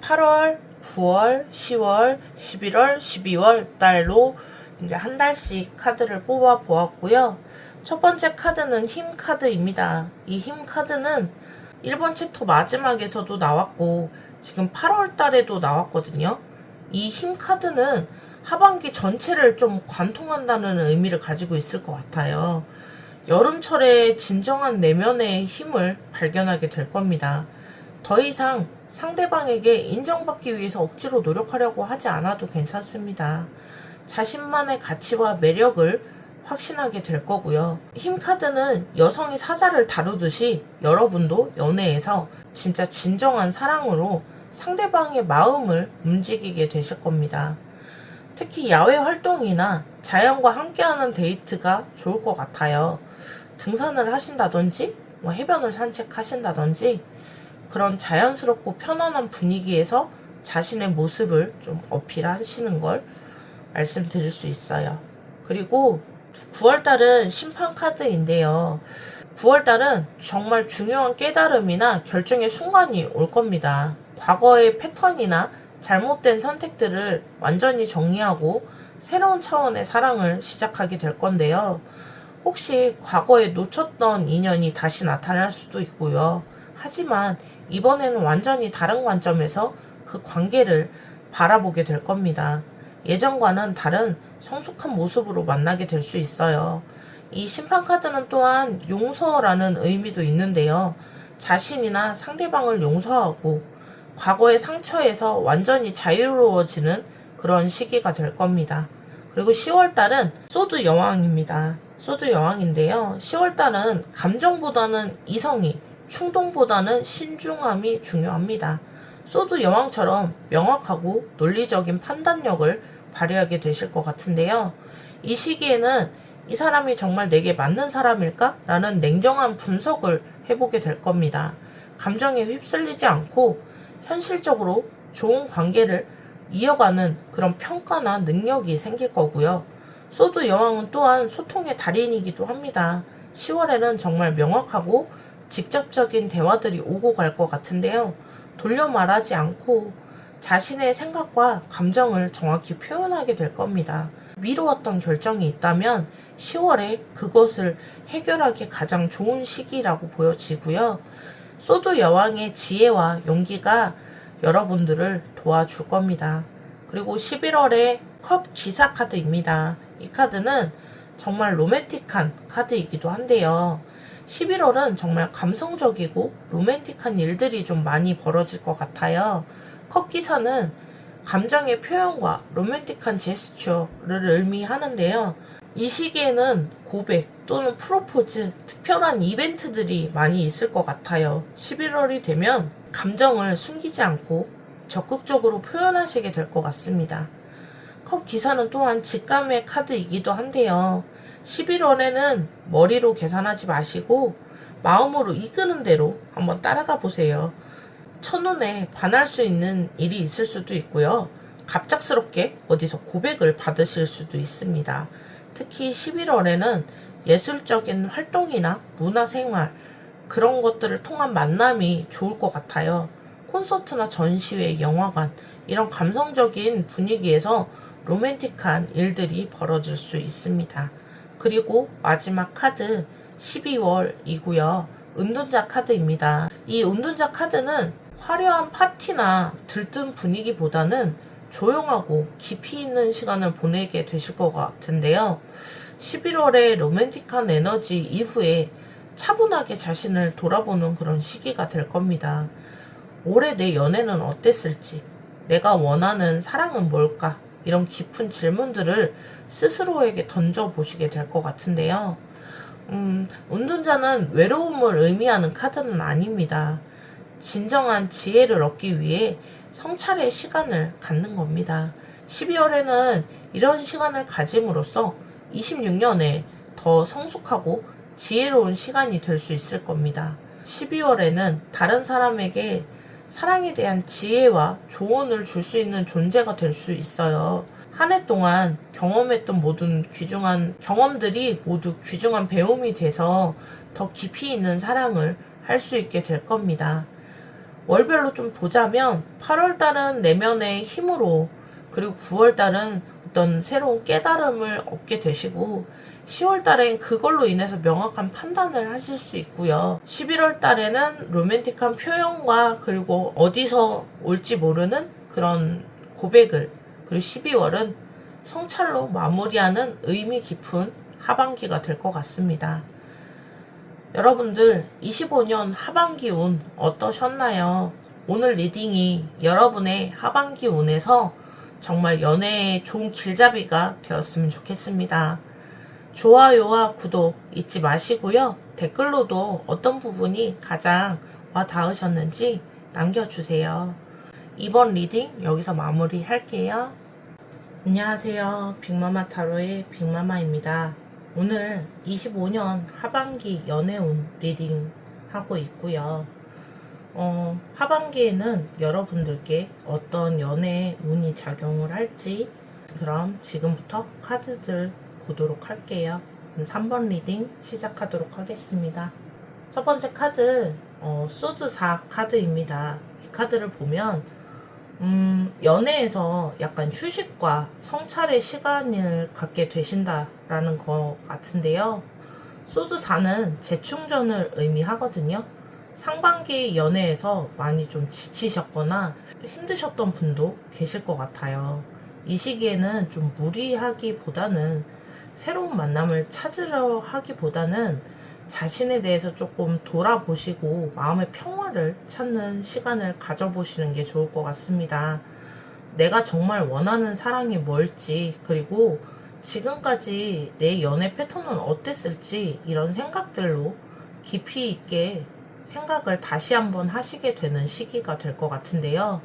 8월, 9월, 10월, 11월, 12월 달로 이제 한 달씩 카드를 뽑아 보았고요. 첫 번째 카드는 힘 카드입니다. 이 힘 카드는 1번 챕터 마지막에서도 나왔고 지금 8월 달에도 나왔거든요. 이 힘 카드는 하반기 전체를 좀 관통한다는 의미를 가지고 있을 것 같아요. 여름철에 진정한 내면의 힘을 발견하게 될 겁니다. 더 이상 상대방에게 인정받기 위해서 억지로 노력하려고 하지 않아도 괜찮습니다. 자신만의 가치와 매력을 확신하게 될 거고요. 힘 카드는 여성이 사자를 다루듯이 여러분도 연애에서 진짜 진정한 사랑으로 상대방의 마음을 움직이게 되실 겁니다. 특히 야외 활동이나 자연과 함께하는 데이트가 좋을 것 같아요. 등산을 하신다든지 해변을 산책하신다든지 그런 자연스럽고 편안한 분위기에서 자신의 모습을 좀 어필하시는 걸 말씀드릴 수 있어요. 그리고 9월달은 심판 카드인데요. 9월달은 정말 중요한 깨달음이나 결정의 순간이 올 겁니다. 과거의 패턴이나 잘못된 선택들을 완전히 정리하고 새로운 차원의 사랑을 시작하게 될 건데요. 혹시 과거에 놓쳤던 인연이 다시 나타날 수도 있고요. 하지만 이번에는 완전히 다른 관점에서 그 관계를 바라보게 될 겁니다. 예전과는 다른 성숙한 모습으로 만나게 될 수 있어요. 이 심판 카드는 또한 용서라는 의미도 있는데요. 자신이나 상대방을 용서하고 과거의 상처에서 완전히 자유로워지는 그런 시기가 될 겁니다. 그리고 10월달은 소드 여왕입니다. 소드 여왕인데요. 10월달은 감정보다는 이성이, 충동보다는 신중함이 중요합니다. 소드 여왕처럼 명확하고 논리적인 판단력을 발휘하게 되실 것 같은데요. 이 시기에는 이 사람이 정말 내게 맞는 사람일까? 라는 냉정한 분석을 해보게 될 겁니다. 감정에 휩쓸리지 않고 현실적으로 좋은 관계를 이어가는 그런 평가나 능력이 생길 거고요. 소드 여왕은 또한 소통의 달인이기도 합니다. 10월에는 정말 명확하고 직접적인 대화들이 오고 갈 것 같은데요. 돌려 말하지 않고 자신의 생각과 감정을 정확히 표현하게 될 겁니다. 미루었던 결정이 있다면 10월에 그것을 해결하기 가장 좋은 시기라고 보여지고요. 소드 여왕의 지혜와 용기가 여러분들을 도와줄 겁니다. 그리고 11월에 컵 기사 카드입니다. 이 카드는 정말 로맨틱한 카드이기도 한데요. 11월은 정말 감성적이고 로맨틱한 일들이 좀 많이 벌어질 것 같아요. 컵 기사는 감정의 표현과 로맨틱한 제스처를 의미하는데요. 이 시기에는 고백 또는 프로포즈, 특별한 이벤트들이 많이 있을 것 같아요. 11월이 되면 감정을 숨기지 않고 적극적으로 표현하시게 될 것 같습니다. 컵 기사는 또한 직감의 카드이기도 한데요. 11월에는 머리로 계산하지 마시고 마음으로 이끄는 대로 한번 따라가 보세요. 첫눈에 반할 수 있는 일이 있을 수도 있고요. 갑작스럽게 어디서 고백을 받으실 수도 있습니다. 특히 11월에는 예술적인 활동이나 문화생활 그런 것들을 통한 만남이 좋을 것 같아요. 콘서트나 전시회, 영화관 이런 감성적인 분위기에서 로맨틱한 일들이 벌어질 수 있습니다. 그리고 마지막 카드 12월이고요. 은둔자 카드입니다. 이 은둔자 카드는 화려한 파티나 들뜬 분위기보다는 조용하고 깊이 있는 시간을 보내게 되실 것 같은데요. 11월의 로맨틱한 에너지 이후에 차분하게 자신을 돌아보는 그런 시기가 될 겁니다. 올해 내 연애는 어땠을지, 내가 원하는 사랑은 뭘까? 이런 깊은 질문들을 스스로에게 던져보시게 될 것 같은데요. 은둔자는 외로움을 의미하는 카드는 아닙니다. 진정한 지혜를 얻기 위해 성찰의 시간을 갖는 겁니다. 12월에는 이런 시간을 가짐으로써 26년에 더 성숙하고 지혜로운 시간이 될 수 있을 겁니다. 12월에는 다른 사람에게 사랑에 대한 지혜와 조언을 줄 수 있는 존재가 될 수 있어요. 한 해 동안 경험했던 모든 귀중한 경험들이 모두 귀중한 배움이 돼서 더 깊이 있는 사랑을 할 수 있게 될 겁니다. 월별로 좀 보자면 8월달은 내면의 힘으로, 그리고 9월달은 어떤 새로운 깨달음을 얻게 되시고 10월달엔 그걸로 인해서 명확한 판단을 하실 수 있고요. 11월달에는 로맨틱한 표현과 그리고 어디서 올지 모르는 그런 고백을, 그리고 12월은 성찰로 마무리하는 의미 깊은 하반기가 될 것 같습니다. 여러분들 25년 하반기 운 어떠셨나요? 오늘 리딩이 여러분의 하반기 운에서 정말 연애의 좋은 길잡이가 되었으면 좋겠습니다. 좋아요와 구독 잊지 마시고요. 댓글로도 어떤 부분이 가장 와 닿으셨는지 남겨주세요. 이번 리딩 여기서 마무리 할게요. 안녕하세요. 빅마마 타로의 빅마마입니다. 오늘 25년 하반기 연애운 리딩 하고 있고요. 하반기에는 여러분들께 어떤 연애 운이 작용을 할지, 그럼 지금부터 카드들 보도록 할게요. 3번 리딩 시작하도록 하겠습니다. 첫 번째 카드 소드 4 카드입니다. 이 카드를 보면 연애에서 약간 휴식과 성찰의 시간을 갖게 되신다라는 것 같은데요. 소드 4는 재충전을 의미하거든요. 상반기 연애에서 많이 좀 지치셨거나 힘드셨던 분도 계실 것 같아요. 이 시기에는 좀 무리하기보다는, 새로운 만남을 찾으려 하기보다는 자신에 대해서 조금 돌아보시고 마음의 평화를 찾는 시간을 가져보시는 게 좋을 것 같습니다. 내가 정말 원하는 사랑이 뭘지, 그리고 지금까지 내 연애 패턴은 어땠을지, 이런 생각들로 깊이 있게 생각을 다시 한번 하시게 되는 시기가 될 것 같은데요.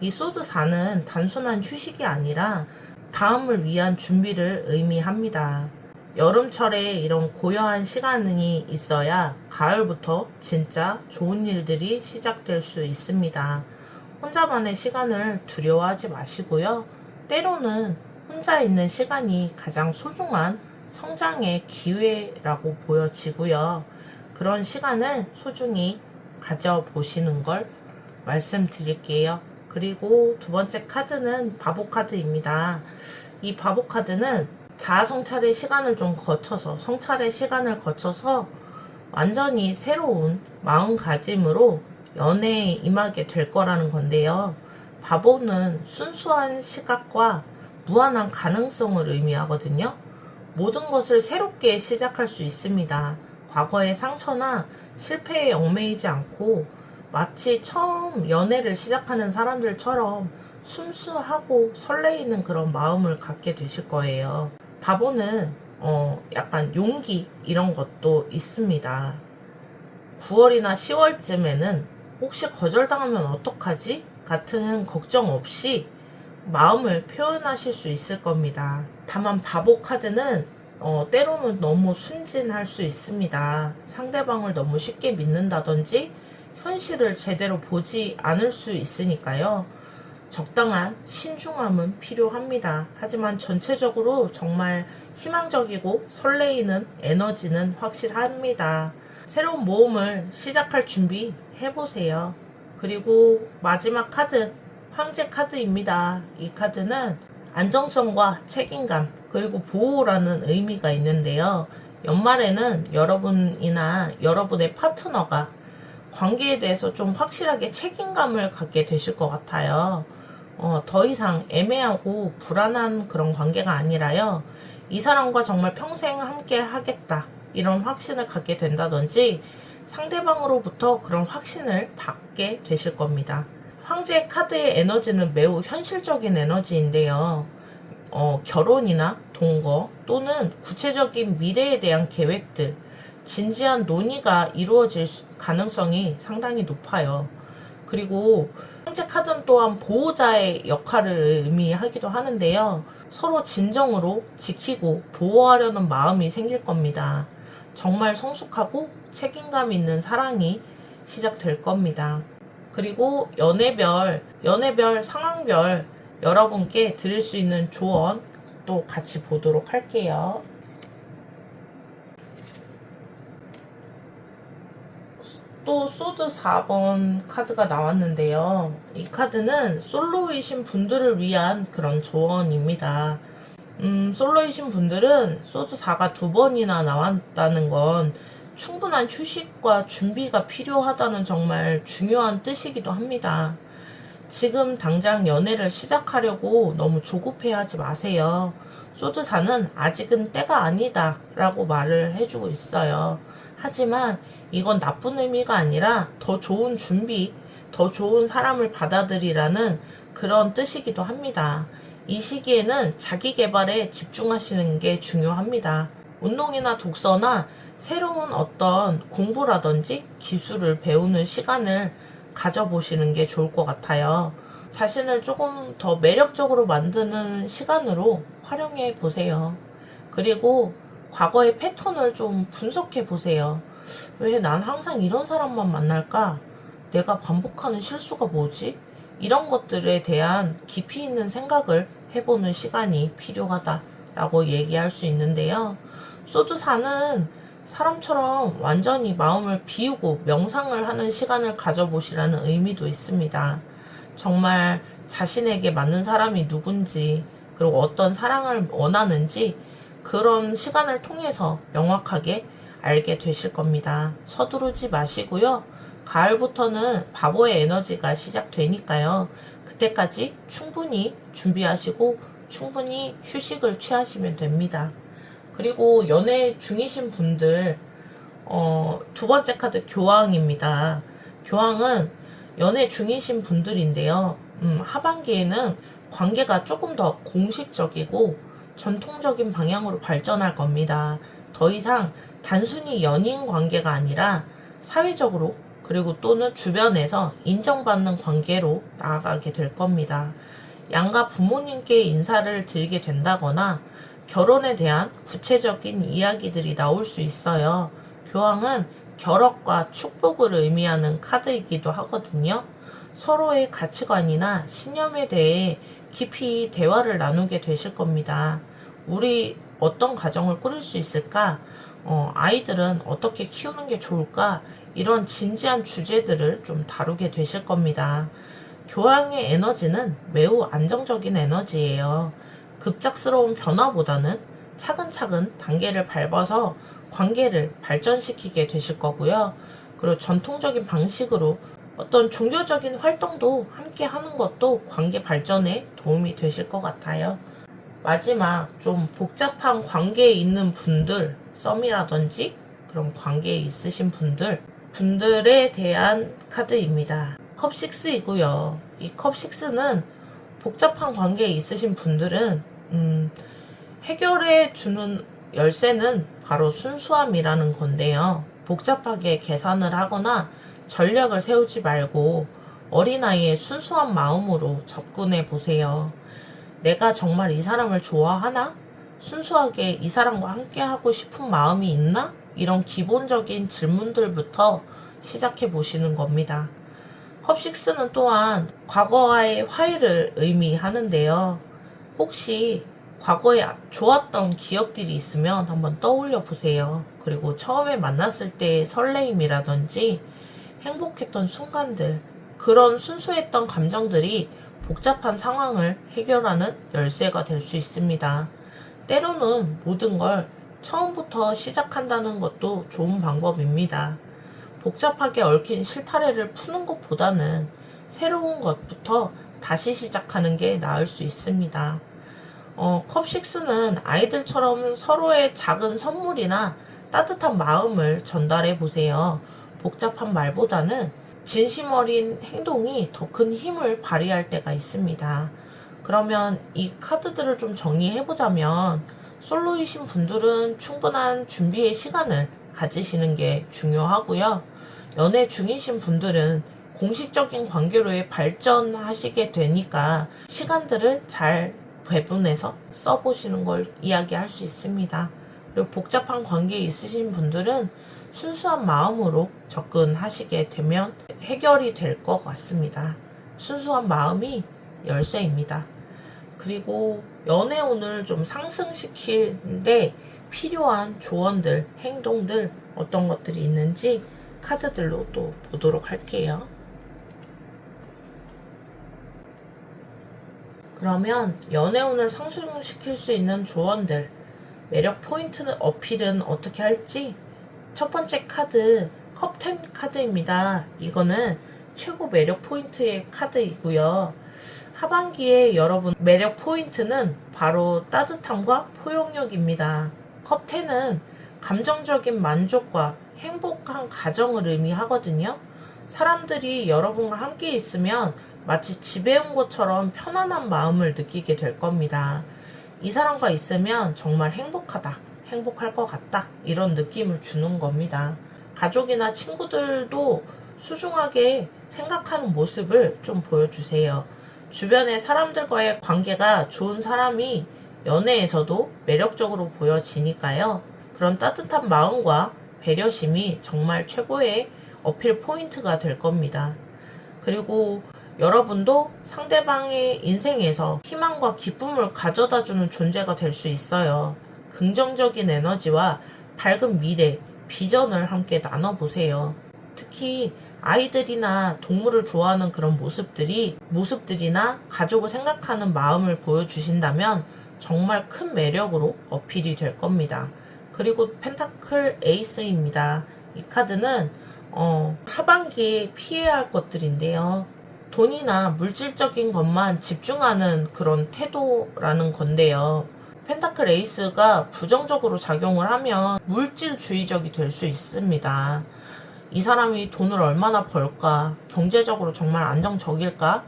이 소드 4는 단순한 휴식이 아니라 다음을 위한 준비를 의미합니다. 여름철에 이런 고요한 시간이 있어야 가을부터 진짜 좋은 일들이 시작될 수 있습니다. 혼자만의 시간을 두려워하지 마시고요. 때로는 혼자 있는 시간이 가장 소중한 성장의 기회라고 보여지고요. 그런 시간을 소중히 가져보시는 걸 말씀드릴게요. 그리고 두 번째 카드는 바보 카드입니다. 이 바보 카드는 자아 성찰의 시간을 좀 거쳐서, 성찰의 시간을 거쳐서 완전히 새로운 마음가짐으로 연애에 임하게 될 거라는 건데요. 바보는 순수한 시각과 무한한 가능성을 의미하거든요. 모든 것을 새롭게 시작할 수 있습니다. 과거의 상처나 실패에 얽매이지 않고 마치 처음 연애를 시작하는 사람들처럼 순수하고 설레이는 그런 마음을 갖게 되실 거예요. 바보는 약간 용기 이런 것도 있습니다. 9월이나 10월쯤에는 혹시 거절당하면 어떡하지? 같은 걱정 없이 마음을 표현하실 수 있을 겁니다. 다만 바보 카드는 때로는 너무 순진할 수 있습니다. 상대방을 너무 쉽게 믿는다든지 현실을 제대로 보지 않을 수 있으니까요. 적당한 신중함은 필요합니다. 하지만 전체적으로 정말 희망적이고 설레이는 에너지는 확실합니다. 새로운 모험을 시작할 준비 해보세요. 그리고 마지막 카드, 황제 카드입니다. 이 카드는 안정성과 책임감, 그리고 보호라는 의미가 있는데요. 연말에는 여러분이나 여러분의 파트너가 관계에 대해서 좀 확실하게 책임감을 갖게 되실 것 같아요. 더 이상 애매하고 불안한 그런 관계가 아니라요. 이 사람과 정말 평생 함께 하겠다, 이런 확신을 갖게 된다든지 상대방으로부터 그런 확신을 받게 되실 겁니다. 황제 카드의 에너지는 매우 현실적인 에너지인데요. 결혼이나 동거 또는 구체적인 미래에 대한 계획들, 진지한 논의가 이루어질 가능성이 상당히 높아요. 그리고 황제 카드는 또한 보호자의 역할을 의미하기도 하는데요. 서로 진정으로 지키고 보호하려는 마음이 생길 겁니다. 정말 성숙하고 책임감 있는 사랑이 시작될 겁니다. 그리고 연애별, 상황별 여러분께 드릴 수 있는 조언 또 같이 보도록 할게요. 또 소드 4번 카드가 나왔는데요. 이 카드는 솔로이신 분들을 위한 그런 조언입니다. 솔로이신 분들은 소드 4가 두 번이나 나왔다는 건 충분한 휴식과 준비가 필요하다는 정말 중요한 뜻이기도 합니다. 지금 당장 연애를 시작하려고 너무 조급해 하지 마세요. 소드사는 아직은 때가 아니다 라고 말을 해주고 있어요. 하지만 이건 나쁜 의미가 아니라 더 좋은 준비, 더 좋은 사람을 받아들이라는 그런 뜻이기도 합니다. 이 시기에는 자기 개발에 집중하시는 게 중요합니다. 운동이나 독서나 새로운 어떤 공부라든지 기술을 배우는 시간을 가져보시는 게 좋을 것 같아요. 자신을 조금 더 매력적으로 만드는 시간으로 활용해 보세요. 그리고 과거의 패턴을 좀 분석해 보세요. 왜 난 항상 이런 사람만 만날까? 내가 반복하는 실수가 뭐지? 이런 것들에 대한 깊이 있는 생각을 해보는 시간이 필요하다라고 얘기할 수 있는데요. 소드4는 사람처럼 완전히 마음을 비우고 명상을 하는 시간을 가져보시라는 의미도 있습니다. 정말 자신에게 맞는 사람이 누군지, 그리고 어떤 사랑을 원하는지 그런 시간을 통해서 명확하게 알게 되실 겁니다. 서두르지 마시고요. 가을부터는 바보의 에너지가 시작되니까요. 그때까지 충분히 준비하시고 충분히 휴식을 취하시면 됩니다. 그리고 연애 중이신 분들, 두 번째 카드 교황입니다. 교황은 연애 중이신 분들인데요. 하반기에는 관계가 조금 더 공식적이고 전통적인 방향으로 발전할 겁니다. 더 이상 단순히 연인 관계가 아니라 사회적으로 그리고 또는 주변에서 인정받는 관계로 나아가게 될 겁니다. 양가 부모님께 인사를 드리게 된다거나 결혼에 대한 구체적인 이야기들이 나올 수 있어요. 교황은 결합과 축복을 의미하는 카드이기도 하거든요. 서로의 가치관이나 신념에 대해 깊이 대화를 나누게 되실 겁니다. 우리 어떤 가정을 꾸릴 수 있을까? 아이들은 어떻게 키우는 게 좋을까? 이런 진지한 주제들을 좀 다루게 되실 겁니다. 교황의 에너지는 매우 안정적인 에너지예요. 급작스러운 변화보다는 차근차근 단계를 밟아서 관계를 발전시키게 되실 거고요. 그리고 전통적인 방식으로 어떤 종교적인 활동도 함께 하는 것도 관계 발전에 도움이 되실 것 같아요. 마지막 좀 복잡한 관계에 있는 분들, 썸이라든지 그런 관계에 있으신 분들에 대한 카드입니다. 컵6이고요. 이 컵6는 복잡한 관계에 있으신 분들은 해결해 주는 열쇠는 바로 순수함이라는 건데요. 복잡하게 계산을 하거나 전략을 세우지 말고 어린아이의 순수한 마음으로 접근해 보세요. 내가 정말 이 사람을 좋아하나? 순수하게 이 사람과 함께 하고 싶은 마음이 있나? 이런 기본적인 질문들부터 시작해 보시는 겁니다. 컵6는 또한 과거와의 화해를 의미하는데요. 혹시 과거에 좋았던 기억들이 있으면 한번 떠올려 보세요. 그리고 처음에 만났을 때의 설레임이라든지 행복했던 순간들, 그런 순수했던 감정들이 복잡한 상황을 해결하는 열쇠가 될 수 있습니다. 때로는 모든 걸 처음부터 시작한다는 것도 좋은 방법입니다. 복잡하게 얽힌 실타래를 푸는 것보다는 새로운 것부터 다시 시작하는 게 나을 수 있습니다. 컵6는 아이들처럼 서로의 작은 선물이나 따뜻한 마음을 전달해 보세요. 복잡한 말보다는 진심 어린 행동이 더 큰 힘을 발휘할 때가 있습니다. 그러면 이 카드들을 좀 정리해 보자면, 솔로이신 분들은 충분한 준비의 시간을 가지시는 게 중요하고요. 연애 중이신 분들은 공식적인 관계로의 발전하시게 되니까 시간들을 잘 배분해서 써보시는 걸 이야기할 수 있습니다. 그리고 복잡한 관계에 있으신 분들은 순수한 마음으로 접근하시게 되면 해결이 될 것 같습니다. 순수한 마음이 열쇠입니다. 그리고 연애운을 좀 상승시키는데 필요한 조언들, 행동들 어떤 것들이 있는지 카드들로 또 보도록 할게요. 그러면 연애운을 상승시킬 수 있는 조언들, 매력 포인트 어필은 어떻게 할지. 첫 번째 카드, 컵10 카드입니다. 이거는 최고 매력 포인트의 카드이고요. 하반기에 여러분 매력 포인트는 바로 따뜻함과 포용력입니다. 컵10은 감정적인 만족과 행복한 가정을 의미하거든요. 사람들이 여러분과 함께 있으면 마치 집에 온 것처럼 편안한 마음을 느끼게 될 겁니다. 이 사람과 있으면 정말 행복하다, 행복할 것 같다, 이런 느낌을 주는 겁니다. 가족이나 친구들도 소중하게 생각하는 모습을 좀 보여주세요. 주변의 사람들과의 관계가 좋은 사람이 연애에서도 매력적으로 보여지니까요. 그런 따뜻한 마음과 배려심이 정말 최고의 어필 포인트가 될 겁니다. 그리고 여러분도 상대방의 인생에서 희망과 기쁨을 가져다주는 존재가 될 수 있어요. 긍정적인 에너지와 밝은 미래, 비전을 함께 나눠보세요. 특히 아이들이나 동물을 좋아하는 그런 모습들이나 가족을 생각하는 마음을 보여주신다면 정말 큰 매력으로 어필이 될 겁니다. 그리고 펜타클 에이스입니다. 이 카드는 하반기에 피해야 할 것들인데요. 돈이나 물질적인 것만 집중하는 그런 태도라는 건데요. 펜타클 에이스가 부정적으로 작용을 하면 물질주의적이 될 수 있습니다. 이 사람이 돈을 얼마나 벌까, 경제적으로 정말 안정적일까,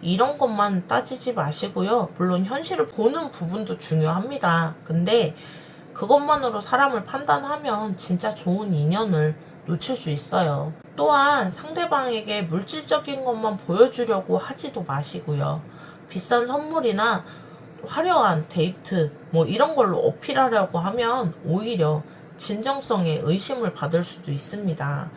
이런 것만 따지지 마시고요. 물론 현실을 보는 부분도 중요합니다. 근데 그것만으로 사람을 판단하면 진짜 좋은 인연을 놓칠 수 있어요. 또한 상대방에게 물질적인 것만 보여주려고 하지도 마시고요. 비싼 선물이나 화려한 데이트 이런 걸로 어필하려고 하면 오히려 진정성에 의심을 받을 수도 있습니다.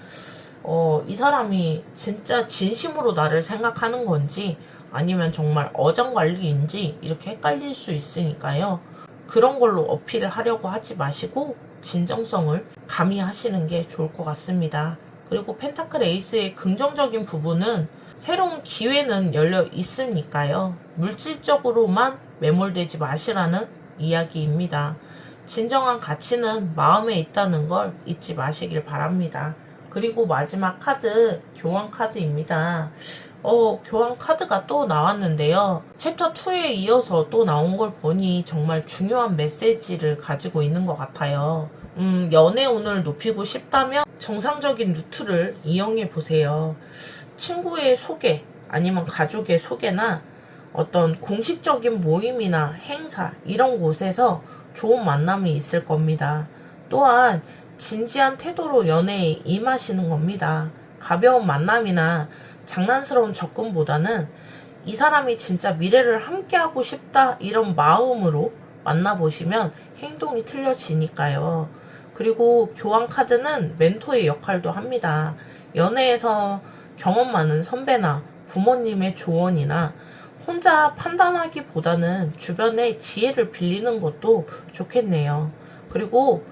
이 사람이 진짜 진심으로 나를 생각하는 건지 아니면 정말 어장관리인지 이렇게 헷갈릴 수 있으니까요. 그런 걸로 어필을 하려고 하지 마시고 진정성을 가미하시는 게 좋을 것 같습니다. 그리고 펜타클 에이스의 긍정적인 부분은 새로운 기회는 열려 있으니까요. 물질적으로만 매몰되지 마시라는 이야기입니다. 진정한 가치는 마음에 있다는 걸 잊지 마시길 바랍니다. 그리고 마지막 카드, 교환 카드입니다. 교환 카드가 또 나왔는데요. 챕터 2에 이어서 또 나온 걸 보니 정말 중요한 메시지를 가지고 있는 것 같아요. 연애운을 높이고 싶다면 정상적인 루트를 이용해 보세요. 친구의 소개, 아니면 가족의 소개나 어떤 공식적인 모임이나 행사, 이런 곳에서 좋은 만남이 있을 겁니다. 또한 진지한 태도로 연애에 임하시는 겁니다. 가벼운 만남이나 장난스러운 접근보다는 이 사람이 진짜 미래를 함께하고 싶다, 이런 마음으로 만나보시면 행동이 틀려지니까요. 그리고 교환 카드는 멘토의 역할도 합니다. 연애에서 경험 많은 선배나 부모님의 조언이나 혼자 판단하기보다는 주변의 지혜를 빌리는 것도 좋겠네요. 그리고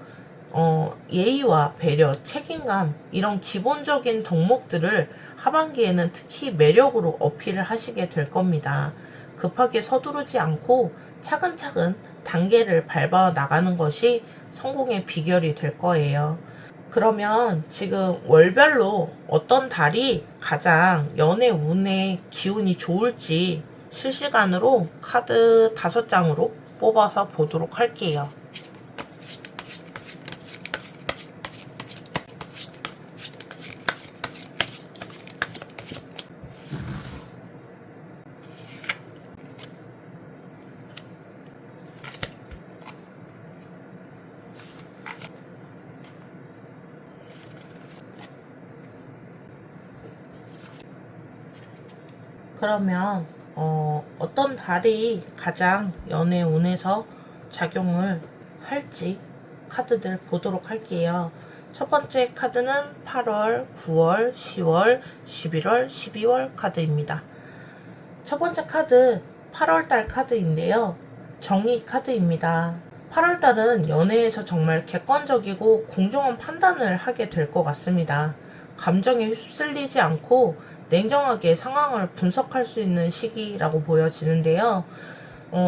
예의와 배려, 책임감, 이런 기본적인 덕목들을 하반기에는 특히 매력으로 어필을 하시게 될 겁니다. 급하게 서두르지 않고 차근차근 단계를 밟아 나가는 것이 성공의 비결이 될 거예요. 그러면 지금 월별로 어떤 달이 가장 연애 운의 기운이 좋을지 실시간으로 카드 5장으로 뽑아서 보도록 할게요. 그러면 어떤 달이 가장 연애 운에서 작용을 할지 카드들 보도록 할게요. 첫 번째 카드는 8월, 9월, 10월, 11월, 12월 카드입니다. 첫 번째 카드 8월달 카드인데요. 정의 카드입니다. 8월달은 연애에서 정말 객관적이고 공정한 판단을 하게 될 것 같습니다. 감정에 휩쓸리지 않고 냉정하게 상황을 분석할 수 있는 시기라고 보여지는데요.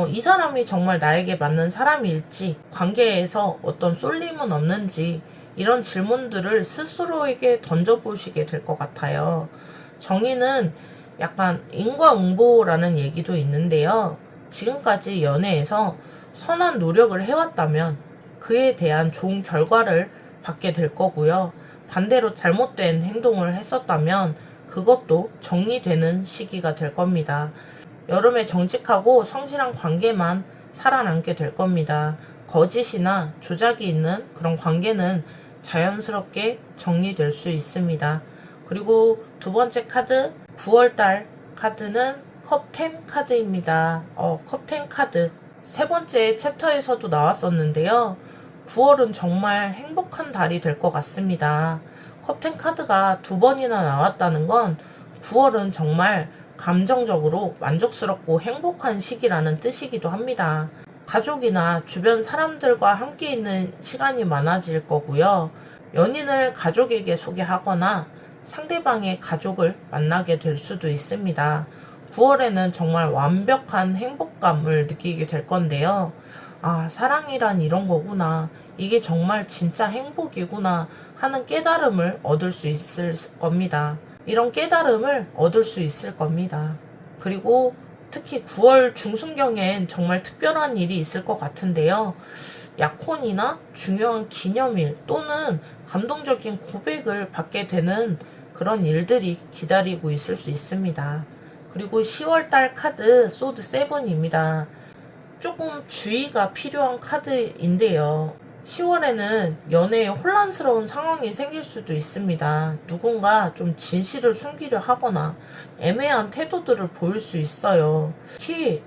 이 사람이 정말 나에게 맞는 사람일지, 관계에서 어떤 쏠림은 없는지, 이런 질문들을 스스로에게 던져보시게 될 것 같아요. 정의는 약간 인과응보라는 얘기도 있는데요. 지금까지 연애에서 선한 노력을 해왔다면 그에 대한 좋은 결과를 받게 될 거고요. 반대로 잘못된 행동을 했었다면 그것도 정리되는 시기가 될 겁니다. 여름에 정직하고 성실한 관계만 살아남게 될 겁니다. 거짓이나 조작이 있는 그런 관계는 자연스럽게 정리될 수 있습니다. 그리고 두 번째 카드, 9월달 카드는 컵10 카드입니다. 컵10 카드. 세 번째 챕터에서도 나왔었는데요. 9월은 정말 행복한 달이 될 것 같습니다. 컵10 카드가 두 번이나 나왔다는 건 9월은 정말 감정적으로 만족스럽고 행복한 시기라는 뜻이기도 합니다. 가족이나 주변 사람들과 함께 있는 시간이 많아질 거고요. 연인을 가족에게 소개하거나 상대방의 가족을 만나게 될 수도 있습니다. 9월에는 정말 완벽한 행복감을 느끼게 될 건데요. 아, 사랑이란 이런 거구나. 이게 정말 진짜 행복이구나 하는 깨달음을 얻을 수 있을 겁니다. 이런 깨달음을 얻을 수 있을 겁니다. 그리고 특히 9월 중순경엔 정말 특별한 일이 있을 것 같은데요. 약혼이나 중요한 기념일 또는 감동적인 고백을 받게 되는 그런 일들이 기다리고 있을 수 있습니다. 그리고 10월달 카드 소드 7입니다. 조금 주의가 필요한 카드인데요. 10월에는 연애에 혼란스러운 상황이 생길 수도 있습니다. 누군가 좀 진실을 숨기려 하거나 애매한 태도들을 보일 수 있어요. 특히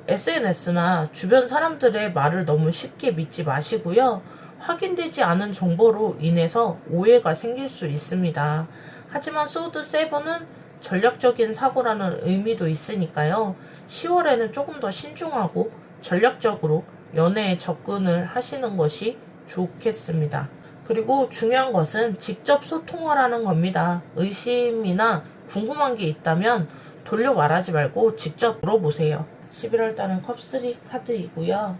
SNS나 주변 사람들의 말을 너무 쉽게 믿지 마시고요. 확인되지 않은 정보로 인해서 오해가 생길 수 있습니다. 하지만 소드 7은 전략적인 사고라는 의미도 있으니까요. 10월에는 조금 더 신중하고 전략적으로 연애에 접근을 하시는 것이 좋겠습니다. 그리고 중요한 것은 직접 소통을 하는 겁니다. 의심이나 궁금한 게 있다면 돌려 말하지 말고 직접 물어보세요. 11월 달은 컵3 카드이고요.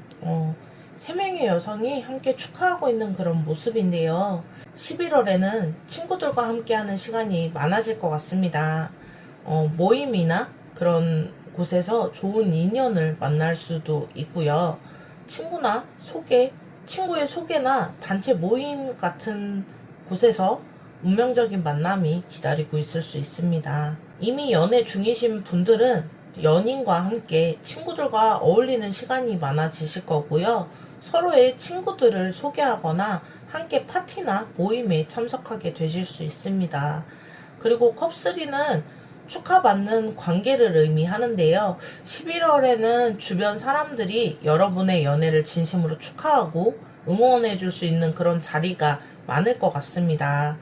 3명의 여성이 함께 축하하고 있는 그런 모습인데요. 11월에는 친구들과 함께하는 시간이 많아질 것 같습니다. 모임이나 그런 곳에서 좋은 인연을 만날 수도 있고요. 친구의 소개나 단체 모임 같은 곳에서 운명적인 만남이 기다리고 있을 수 있습니다. 이미 연애 중이신 분들은 연인과 함께 친구들과 어울리는 시간이 많아지실 거고요. 서로의 친구들을 소개하거나 함께 파티나 모임에 참석하게 되실 수 있습니다. 그리고 컵3는 축하받는 관계를 의미하는데요. 11월에는 주변 사람들이 여러분의 연애를 진심으로 축하하고 응원해 줄 수 있는 그런 자리가 많을 것 같습니다.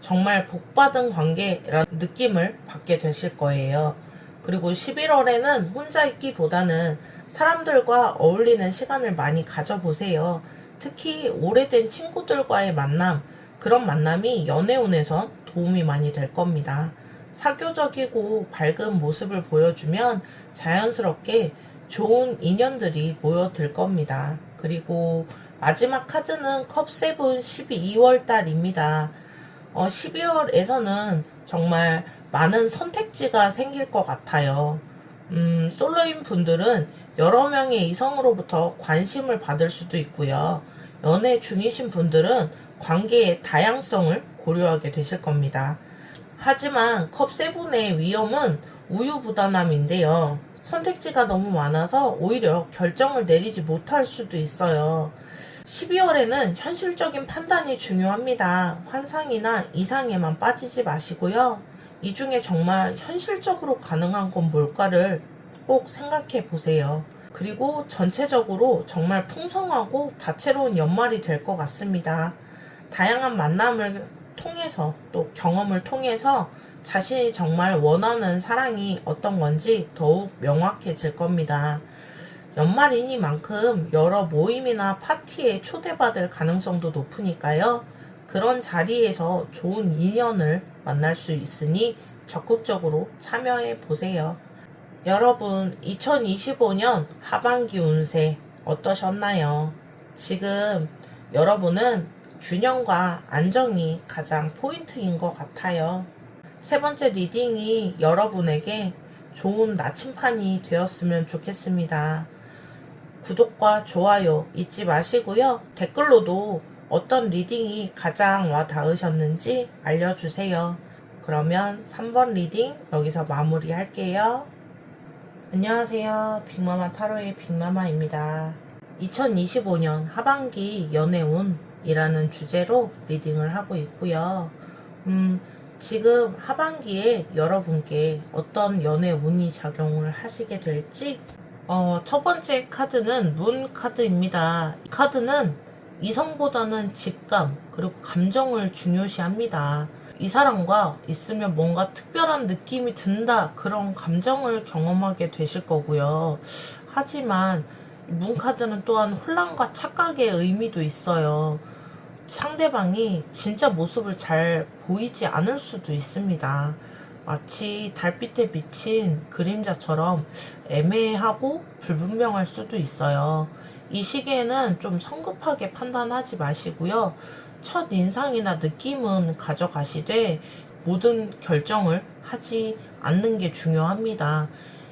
정말 복받은 관계라는 느낌을 받게 되실 거예요. 그리고 11월에는 혼자 있기보다는 사람들과 어울리는 시간을 많이 가져보세요. 특히 오래된 친구들과의 만남, 그런 만남이 연애운에선 도움이 많이 될 겁니다. 사교적이고 밝은 모습을 보여주면 자연스럽게 좋은 인연들이 모여들 겁니다. 그리고 마지막 카드는 컵7 12월 달입니다. 12월에서는 정말 많은 선택지가 생길 것 같아요. 솔로인 분들은 여러 명의 이성으로부터 관심을 받을 수도 있고요. 연애 중이신 분들은 관계의 다양성을 고려하게 되실 겁니다. 하지만 컵7의 위험은 우유부단함인데요. 선택지가 너무 많아서 오히려 결정을 내리지 못할 수도 있어요. 12월에는 현실적인 판단이 중요합니다. 환상이나 이상에만 빠지지 마시고요. 이 중에 정말 현실적으로 가능한 건 뭘까를 꼭 생각해 보세요. 그리고 전체적으로 정말 풍성하고 다채로운 연말이 될 것 같습니다. 다양한 만남을 통해서 또 경험을 통해서 자신이 정말 원하는 사랑이 어떤 건지 더욱 명확해질 겁니다. 연말이니만큼 여러 모임이나 파티에 초대받을 가능성도 높으니까요. 그런 자리에서 좋은 인연을 만날 수 있으니 적극적으로 참여해 보세요. 여러분, 2025년 하반기 운세 어떠셨나요? 지금 여러분은 균형과 안정이 가장 포인트인 것 같아요. 세 번째 리딩이 여러분에게 좋은 나침판이 되었으면 좋겠습니다. 구독과 좋아요 잊지 마시고요. 댓글로도 어떤 리딩이 가장 와 닿으셨는지 알려주세요. 그러면 3번 리딩 여기서 마무리 할게요. 안녕하세요. 빅마마 타로의 빅마마입니다. 2025년 하반기 연애운이라는 주제로 리딩을 하고 있고요. 지금 하반기에 여러분께 어떤 연애운이 작용을 하시게 될지 첫 번째 카드는 문 카드입니다. 이 카드는 이성보다는 직감 그리고 감정을 중요시합니다. 이 사람과 있으면 뭔가 특별한 느낌이 든다 그런 감정을 경험하게 되실 거고요. 하지만 문 카드는 또한 혼란과 착각의 의미도 있어요. 상대방이 진짜 모습을 잘 보이지 않을 수도 있습니다. 마치 달빛에 비친 그림자처럼 애매하고 불분명할 수도 있어요. 이 시기에는 좀 성급하게 판단하지 마시고요. 첫 인상이나 느낌은 가져가시되 모든 결정을 하지 않는 게 중요합니다.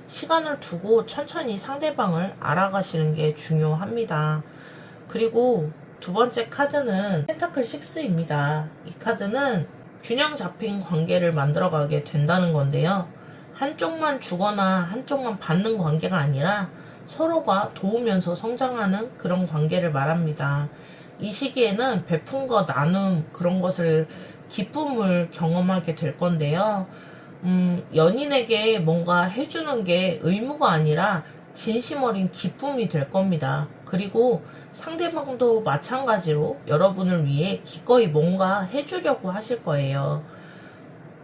시간을 두고 천천히 상대방을 알아가시는 게 중요합니다. 그리고 두 번째 카드는 펜타클 6입니다. 이 카드는 균형 잡힌 관계를 만들어가게 된다는 건데요. 한쪽만 주거나 한쪽만 받는 관계가 아니라 서로가 도우면서 성장하는 그런 관계를 말합니다. 이 시기에는 베품과 나눔 그런 것을 기쁨을 경험하게 될 건데요. 연인에게 뭔가 해주는 게 의무가 아니라 진심 어린 기쁨이 될 겁니다. 그리고 상대방도 마찬가지로 여러분을 위해 기꺼이 뭔가 해주려고 하실 거예요.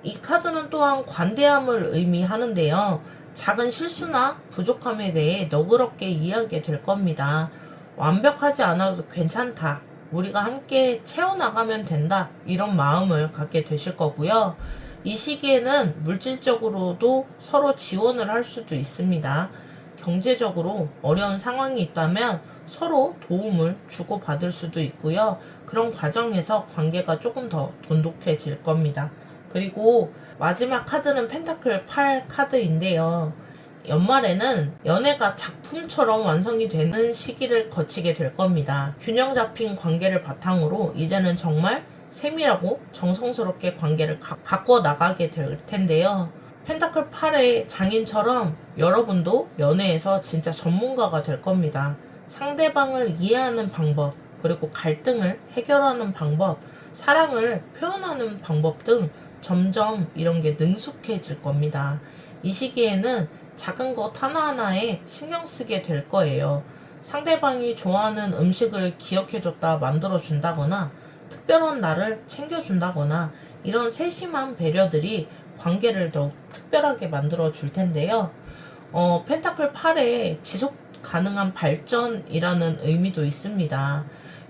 이 카드는 또한 관대함을 의미하는데요. 작은 실수나 부족함에 대해 너그럽게 이해하게 될 겁니다. 완벽하지 않아도 괜찮다. 우리가 함께 채워나가면 된다. 이런 마음을 갖게 되실 거고요. 이 시기에는 물질적으로도 서로 지원을 할 수도 있습니다. 경제적으로 어려운 상황이 있다면 서로 도움을 주고받을 수도 있고요. 그런 과정에서 관계가 조금 더 돈독해질 겁니다. 그리고 마지막 카드는 펜타클 8 카드인데요. 연말에는 연애가 작품처럼 완성이 되는 시기를 거치게 될 겁니다. 균형 잡힌 관계를 바탕으로 이제는 정말 세밀하고 정성스럽게 관계를 가꿔 나가게 될 텐데요. 펜타클 8의 장인처럼 여러분도 연애에서 진짜 전문가가 될 겁니다. 상대방을 이해하는 방법, 그리고 갈등을 해결하는 방법, 사랑을 표현하는 방법 등 점점 이런 게 능숙해질 겁니다. 이 시기에는 작은 것 하나하나에 신경 쓰게 될 거예요. 상대방이 좋아하는 음식을 기억해줬다 만들어준다거나 특별한 날을 챙겨준다거나 이런 세심한 배려들이 관계를 더욱 특별하게 만들어 줄 텐데요. 펜타클 8에 지속 가능한 발전이라는 의미도 있습니다.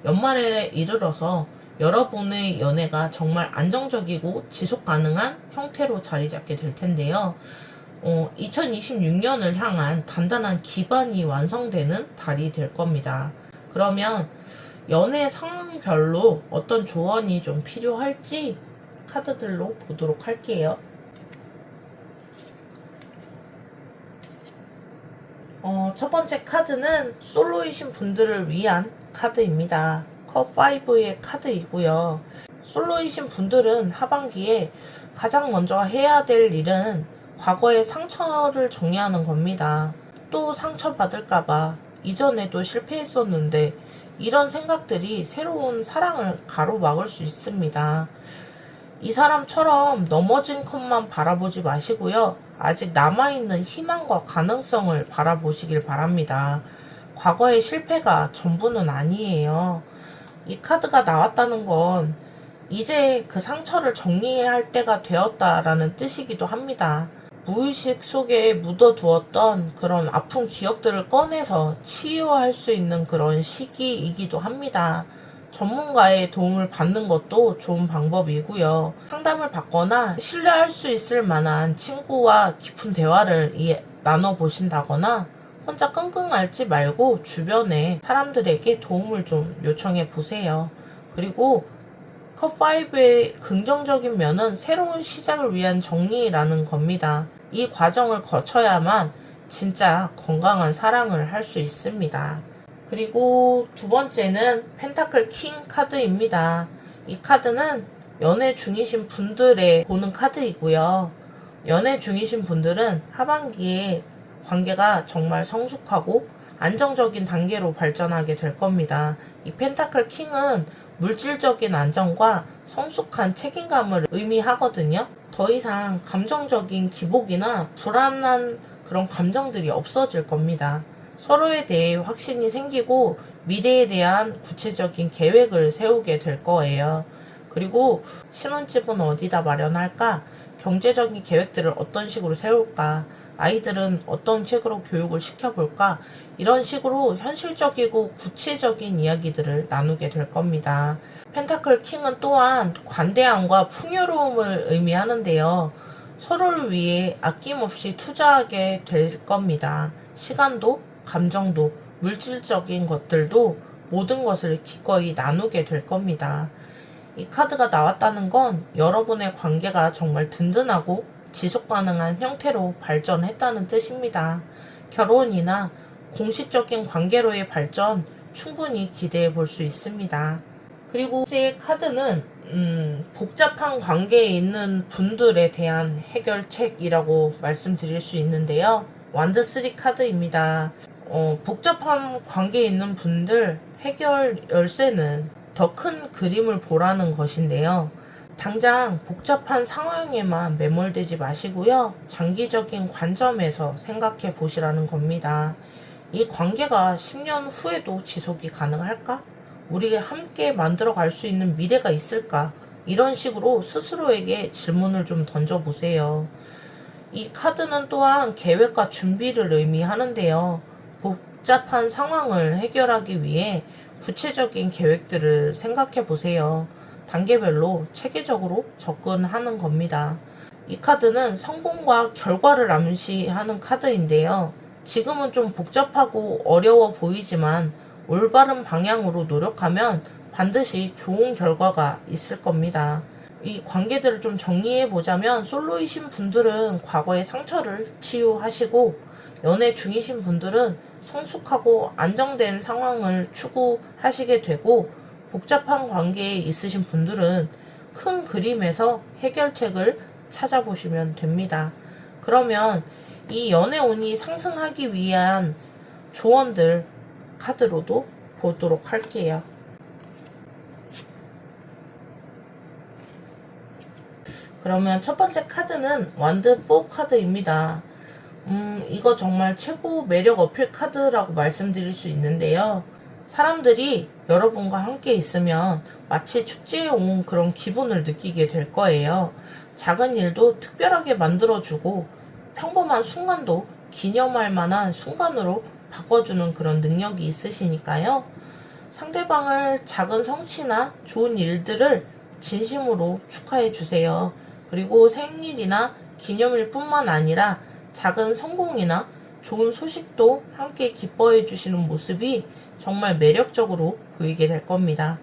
연말에 이르러서 여러분의 연애가 정말 안정적이고 지속 가능한 형태로 자리 잡게 될 텐데요. 2026년을 향한 단단한 기반이 완성되는 달이 될 겁니다. 그러면 연애 상황별로 어떤 조언이 좀 필요할지 카드들로 보도록 할게요. 첫 번째 카드는 솔로이신 분들을 위한 카드입니다. 컵5의 카드이고요. 솔로이신 분들은 하반기에 가장 먼저 해야 될 일은 과거의 상처를 정리하는 겁니다. 또 상처받을까봐 이전에도 실패했었는데 이런 생각들이 새로운 사랑을 가로막을 수 있습니다. 이 사람처럼 넘어진 컷만 바라보지 마시고요. 아직 남아있는 희망과 가능성을 바라보시길 바랍니다. 과거의 실패가 전부는 아니에요. 이 카드가 나왔다는 건 이제 그 상처를 정리해야 할 때가 되었다라는 뜻이기도 합니다. 무의식 속에 묻어두었던 그런 아픈 기억들을 꺼내서 치유할 수 있는 그런 시기이기도 합니다. 전문가의 도움을 받는 것도 좋은 방법이고요. 상담을 받거나 신뢰할 수 있을 만한 친구와 깊은 대화를 나눠보신다거나 혼자 끙끙 앓지 말고 주변에 사람들에게 도움을 좀 요청해 보세요. 그리고 컵5의 긍정적인 면은 새로운 시작을 위한 정리라는 겁니다. 이 과정을 거쳐야만 진짜 건강한 사랑을 할 수 있습니다. 그리고 두 번째는 펜타클 킹 카드입니다. 이 카드는 연애 중이신 분들의 보는 카드이고요. 연애 중이신 분들은 하반기에 관계가 정말 성숙하고 안정적인 단계로 발전하게 될 겁니다. 이 펜타클 킹은 물질적인 안정과 성숙한 책임감을 의미하거든요. 더 이상 감정적인 기복이나 불안한 그런 감정들이 없어질 겁니다. 서로에 대해 확신이 생기고 미래에 대한 구체적인 계획을 세우게 될 거예요. 그리고 신혼집은 어디다 마련할까? 경제적인 계획들을 어떤 식으로 세울까? 아이들은 어떤 식으로 교육을 시켜볼까? 이런 식으로 현실적이고 구체적인 이야기들을 나누게 될 겁니다. 펜타클 킹은 또한 관대함과 풍요로움을 의미하는데요. 서로를 위해 아낌없이 투자하게 될 겁니다. 시간도, 감정도, 물질적인 것들도 모든 것을 기꺼이 나누게 될 겁니다. 이 카드가 나왔다는 건 여러분의 관계가 정말 든든하고 지속 가능한 형태로 발전했다는 뜻입니다. 결혼이나 공식적인 관계로의 발전 충분히 기대해 볼 수 있습니다. 그리고 제 카드는 복잡한 관계에 있는 분들에 대한 해결책이라고 말씀드릴 수 있는데요. 완드 3 카드입니다. 복잡한 관계에 있는 분들 해결 열쇠는 더 큰 그림을 보라는 것인데요. 당장 복잡한 상황에만 매몰되지 마시고요. 장기적인 관점에서 생각해 보시라는 겁니다. 이 관계가 10년 후에도 지속이 가능할까? 우리가 함께 만들어 갈 수 있는 미래가 있을까? 이런 식으로 스스로에게 질문을 좀 던져보세요. 이 카드는 또한 계획과 준비를 의미하는데요. 복잡한 상황을 해결하기 위해 구체적인 계획들을 생각해 보세요. 단계별로 체계적으로 접근하는 겁니다. 이 카드는 성공과 결과를 암시하는 카드인데요. 지금은 좀 복잡하고 어려워 보이지만 올바른 방향으로 노력하면 반드시 좋은 결과가 있을 겁니다. 이 관계들을 좀 정리해 보자면 솔로이신 분들은 과거의 상처를 치유하시고 연애 중이신 분들은 성숙하고 안정된 상황을 추구하시게 되고 복잡한 관계에 있으신 분들은 큰 그림에서 해결책을 찾아보시면 됩니다. 그러면 이 연애 운이 상승하기 위한 조언들 카드로도 보도록 할게요. 그러면 첫 번째 카드는 완드 4 카드입니다. 이거 정말 최고 매력 어필 카드라고 말씀드릴 수 있는데요. 사람들이 여러분과 함께 있으면 마치 축제에 온 그런 기분을 느끼게 될 거예요. 작은 일도 특별하게 만들어주고 평범한 순간도 기념할 만한 순간으로 바꿔주는 그런 능력이 있으시니까요. 상대방을 작은 성취나 좋은 일들을 진심으로 축하해 주세요. 그리고 생일이나 기념일 뿐만 아니라 작은 성공이나 좋은 소식도 함께 기뻐해 주시는 모습이 정말 매력적으로 보이게 될 겁니다.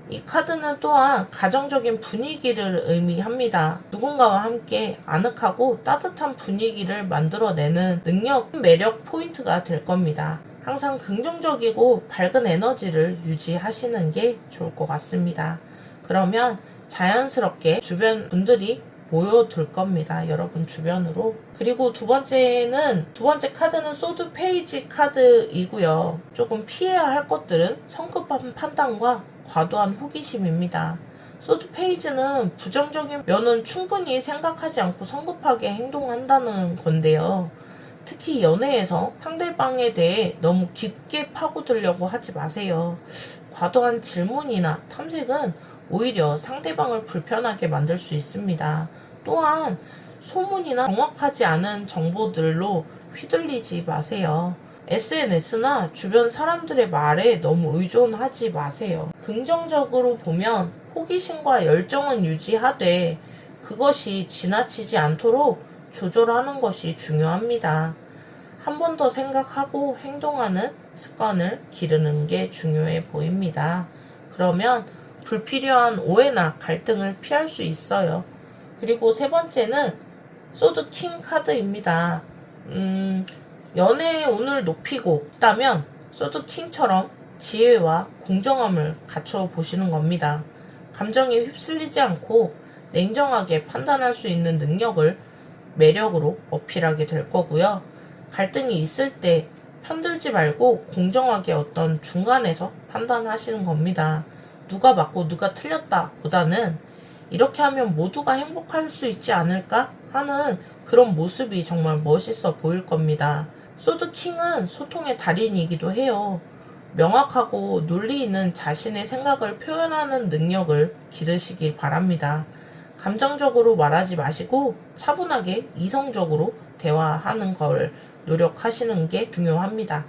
이 카드는 또한 가정적인 분위기를 의미합니다. 누군가와 함께 아늑하고 따뜻한 분위기를 만들어내는 능력, 매력 포인트가 될 겁니다. 항상 긍정적이고 밝은 에너지를 유지하시는 게 좋을 것 같습니다. 그러면 자연스럽게 주변 분들이 모여들 겁니다. 여러분 주변으로. 그리고 두 번째 카드는 소드 페이지 카드이고요. 조금 피해야 할 것들은 성급한 판단과 과도한 호기심입니다. 소드 페이지는 부정적인 면은 충분히 생각하지 않고 성급하게 행동한다는 건데요. 특히 연애에서 상대방에 대해 너무 깊게 파고들려고 하지 마세요. 과도한 질문이나 탐색은 오히려 상대방을 불편하게 만들 수 있습니다. 또한 소문이나 정확하지 않은 정보들로 휘둘리지 마세요. SNS나 주변 사람들의 말에 너무 의존하지 마세요. 긍정적으로 보면 호기심과 열정은 유지하되 그것이 지나치지 않도록 조절하는 것이 중요합니다. 한 번 더 생각하고 행동하는 습관을 기르는 게 중요해 보입니다. 그러면 불필요한 오해나 갈등을 피할 수 있어요. 그리고 세 번째는 소드 킹 카드입니다. 연애의 운을 높이고 싶다면 소드 킹처럼 지혜와 공정함을 갖춰 보시는 겁니다. 감정에 휩쓸리지 않고 냉정하게 판단할 수 있는 능력을 매력으로 어필하게 될 거고요. 갈등이 있을 때 편들지 말고 공정하게 어떤 중간에서 판단하시는 겁니다. 누가 맞고 누가 틀렸다 보다는 이렇게 하면 모두가 행복할 수 있지 않을까 하는 그런 모습이 정말 멋있어 보일 겁니다. 소드킹은 소통의 달인이기도 해요. 명확하고 논리 있는 자신의 생각을 표현하는 능력을 기르시길 바랍니다. 감정적으로 말하지 마시고 차분하게 이성적으로 대화하는 걸 노력하시는 게 중요합니다.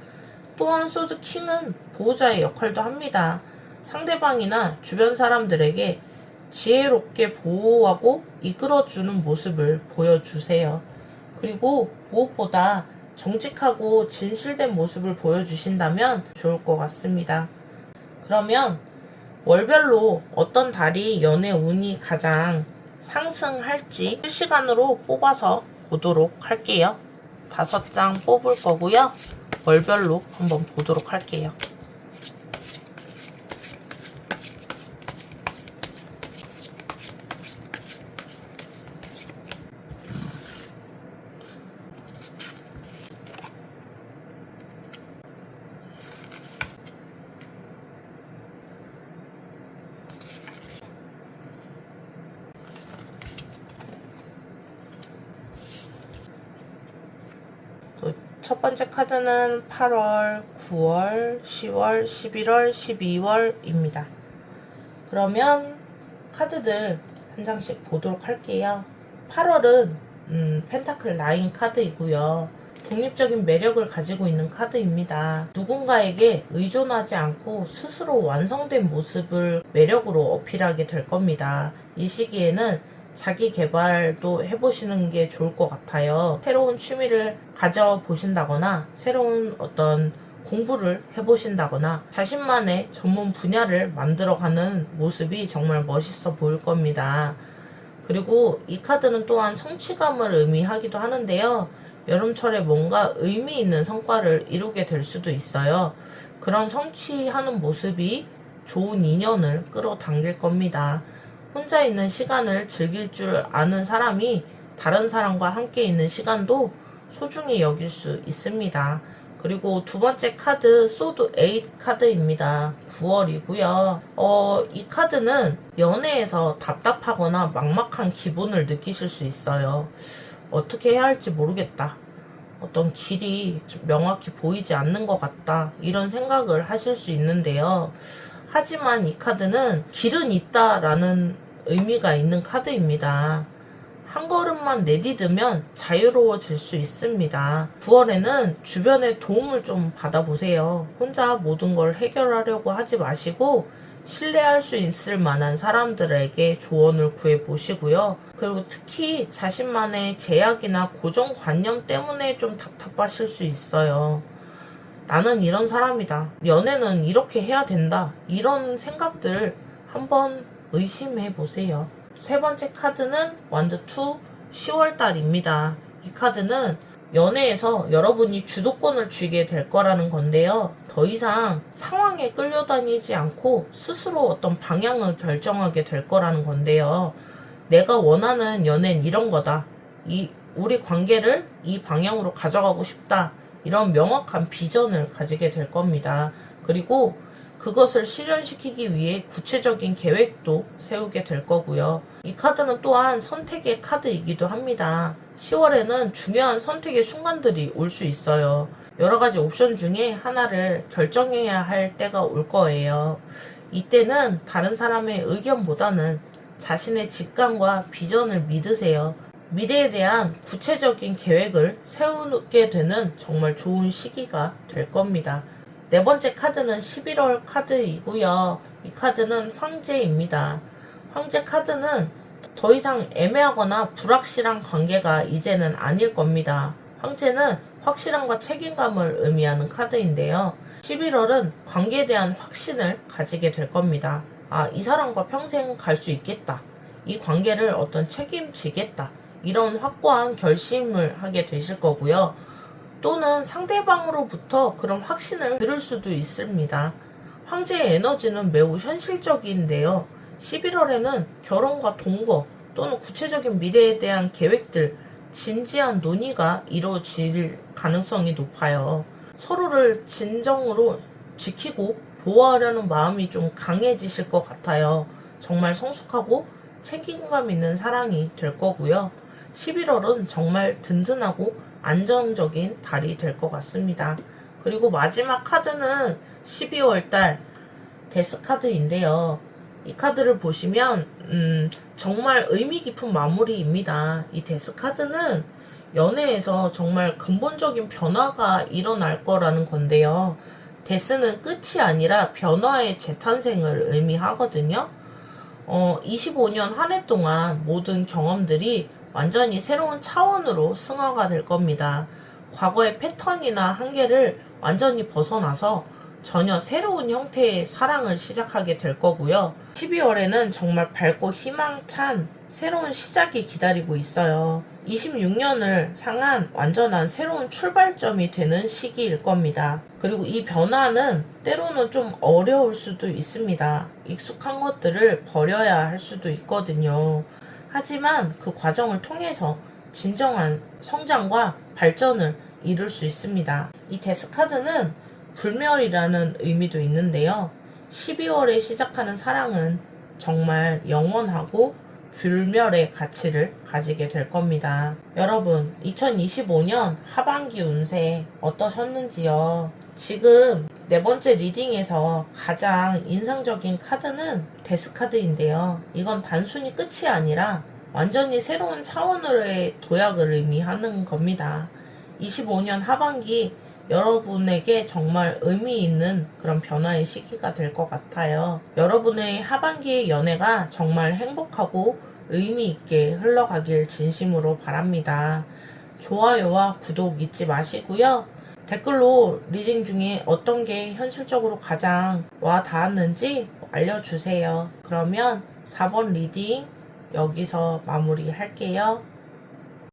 또한 소드킹은 보호자의 역할도 합니다. 상대방이나 주변 사람들에게 지혜롭게 보호하고 이끌어주는 모습을 보여주세요. 그리고 무엇보다 정직하고 진실된 모습을 보여주신다면 좋을 것 같습니다. 그러면 월별로 어떤 달이 연애 운이 가장 상승할지 실시간으로 뽑아서 보도록 할게요. 5장 뽑을 거고요. 월별로 한번 보도록 할게요. 첫 번째 카드는 8월, 9월, 10월, 11월, 12월입니다. 그러면 카드들 한 장씩 보도록 할게요. 8월은 펜타클 9 카드이고요. 독립적인 매력을 가지고 있는 카드입니다. 누군가에게 의존하지 않고 스스로 완성된 모습을 매력으로 어필하게 될 겁니다. 이 시기에는 자기 개발도 해보시는 게 좋을 것 같아요. 새로운 취미를 가져보신다거나 새로운 어떤 공부를 해보신다거나 자신만의 전문 분야를 만들어가는 모습이 정말 멋있어 보일 겁니다. 그리고 이 카드는 또한 성취감을 의미하기도 하는데요. 여름철에 뭔가 의미 있는 성과를 이루게 될 수도 있어요. 그런 성취하는 모습이 좋은 인연을 끌어당길 겁니다. 혼자 있는 시간을 즐길 줄 아는 사람이 다른 사람과 함께 있는 시간도 소중히 여길 수 있습니다. 그리고 두 번째 카드 소드 8 카드입니다. 9월이고요. 이 카드는 연애에서 답답하거나 막막한 기분을 느끼실 수 있어요. 어떻게 해야 할지 모르겠다. 어떤 길이 좀 명확히 보이지 않는 것 같다. 이런 생각을 하실 수 있는데요. 하지만 이 카드는 길은 있다라는 의미가 있는 카드입니다. 한 걸음만 내디디면 자유로워질 수 있습니다. 9월에는 주변의 도움을 좀 받아보세요. 혼자 모든 걸 해결하려고 하지 마시고 신뢰할 수 있을 만한 사람들에게 조언을 구해보시고요. 그리고 특히 자신만의 제약이나 고정관념 때문에 좀 답답하실 수 있어요. 나는 이런 사람이다. 연애는 이렇게 해야 된다. 이런 생각들 한번 의심해 보세요. 세 번째 카드는 완드 2 10월달입니다. 이 카드는 연애에서 여러분이 주도권을 쥐게 될 거라는 건데요. 더 이상 상황에 끌려다니지 않고 스스로 어떤 방향을 결정하게 될 거라는 건데요. 내가 원하는 연애는 이런 거다. 우리 관계를 이 방향으로 가져가고 싶다. 이런 명확한 비전을 가지게 될 겁니다. 그리고 그것을 실현시키기 위해 구체적인 계획도 세우게 될 거고요. 이 카드는 또한 선택의 카드이기도 합니다. 10월에는 중요한 선택의 순간들이 올 수 있어요. 여러 가지 옵션 중에 하나를 결정해야 할 때가 올 거예요. 이때는 다른 사람의 의견보다는 자신의 직감과 비전을 믿으세요. 미래에 대한 구체적인 계획을 세우게 되는 정말 좋은 시기가 될 겁니다. 네 번째 카드는 11월 카드이고요. 이 카드는 황제입니다. 황제 카드는 더 이상 애매하거나 불확실한 관계가 이제는 아닐 겁니다. 황제는 확실함과 책임감을 의미하는 카드인데요. 11월은 관계에 대한 확신을 가지게 될 겁니다. 아, 이 사람과 평생 갈 수 있겠다. 이 관계를 어떤 책임지겠다. 이런 확고한 결심을 하게 되실 거고요. 또는 상대방으로부터 그런 확신을 들을 수도 있습니다. 황제의 에너지는 매우 현실적인데요. 11월에는 결혼과 동거 또는 구체적인 미래에 대한 계획들, 진지한 논의가 이루어질 가능성이 높아요. 서로를 진정으로 지키고 보호하려는 마음이 좀 강해지실 것 같아요. 정말 성숙하고 책임감 있는 사랑이 될 거고요. 11월은 정말 든든하고 안정적인 달이 될 것 같습니다. 그리고 마지막 카드는 12월 달 데스 카드인데요. 이 카드를 보시면 정말 의미 깊은 마무리입니다. 이 데스 카드는 연애에서 정말 근본적인 변화가 일어날 거라는 건데요. 데스는 끝이 아니라 변화의 재탄생을 의미하거든요. 25년 한 해 동안 모든 경험들이 완전히 새로운 차원으로 승화가 될 겁니다. 과거의 패턴이나 한계를 완전히 벗어나서 전혀 새로운 형태의 사랑을 시작하게 될 거고요. 12월에는 정말 밝고 희망찬 새로운 시작이 기다리고 있어요. 26년을 향한 완전한 새로운 출발점이 되는 시기일 겁니다. 그리고 이 변화는 때로는 좀 어려울 수도 있습니다. 익숙한 것들을 버려야 할 수도 있거든요. 하지만 그 과정을 통해서 진정한 성장과 발전을 이룰 수 있습니다. 이 데스카드는 불멸이라는 의미도 있는데요. 12월에 시작하는 사랑은 정말 영원하고 불멸의 가치를 가지게 될 겁니다. 여러분, 2025년 하반기 운세 어떠셨는지요? 지금 네 번째 리딩에서 가장 인상적인 카드는 데스카드인데요. 이건 단순히 끝이 아니라 완전히 새로운 차원으로의 도약을 의미하는 겁니다. 25년 하반기 여러분에게 정말 의미 있는 그런 변화의 시기가 될 것 같아요. 여러분의 하반기의 연애가 정말 행복하고 의미 있게 흘러가길 진심으로 바랍니다. 좋아요와 구독 잊지 마시고요. 댓글로 리딩 중에 어떤 게 현실적으로 가장 와 닿았는지 알려주세요. 그러면 4번 리딩 여기서 마무리할게요.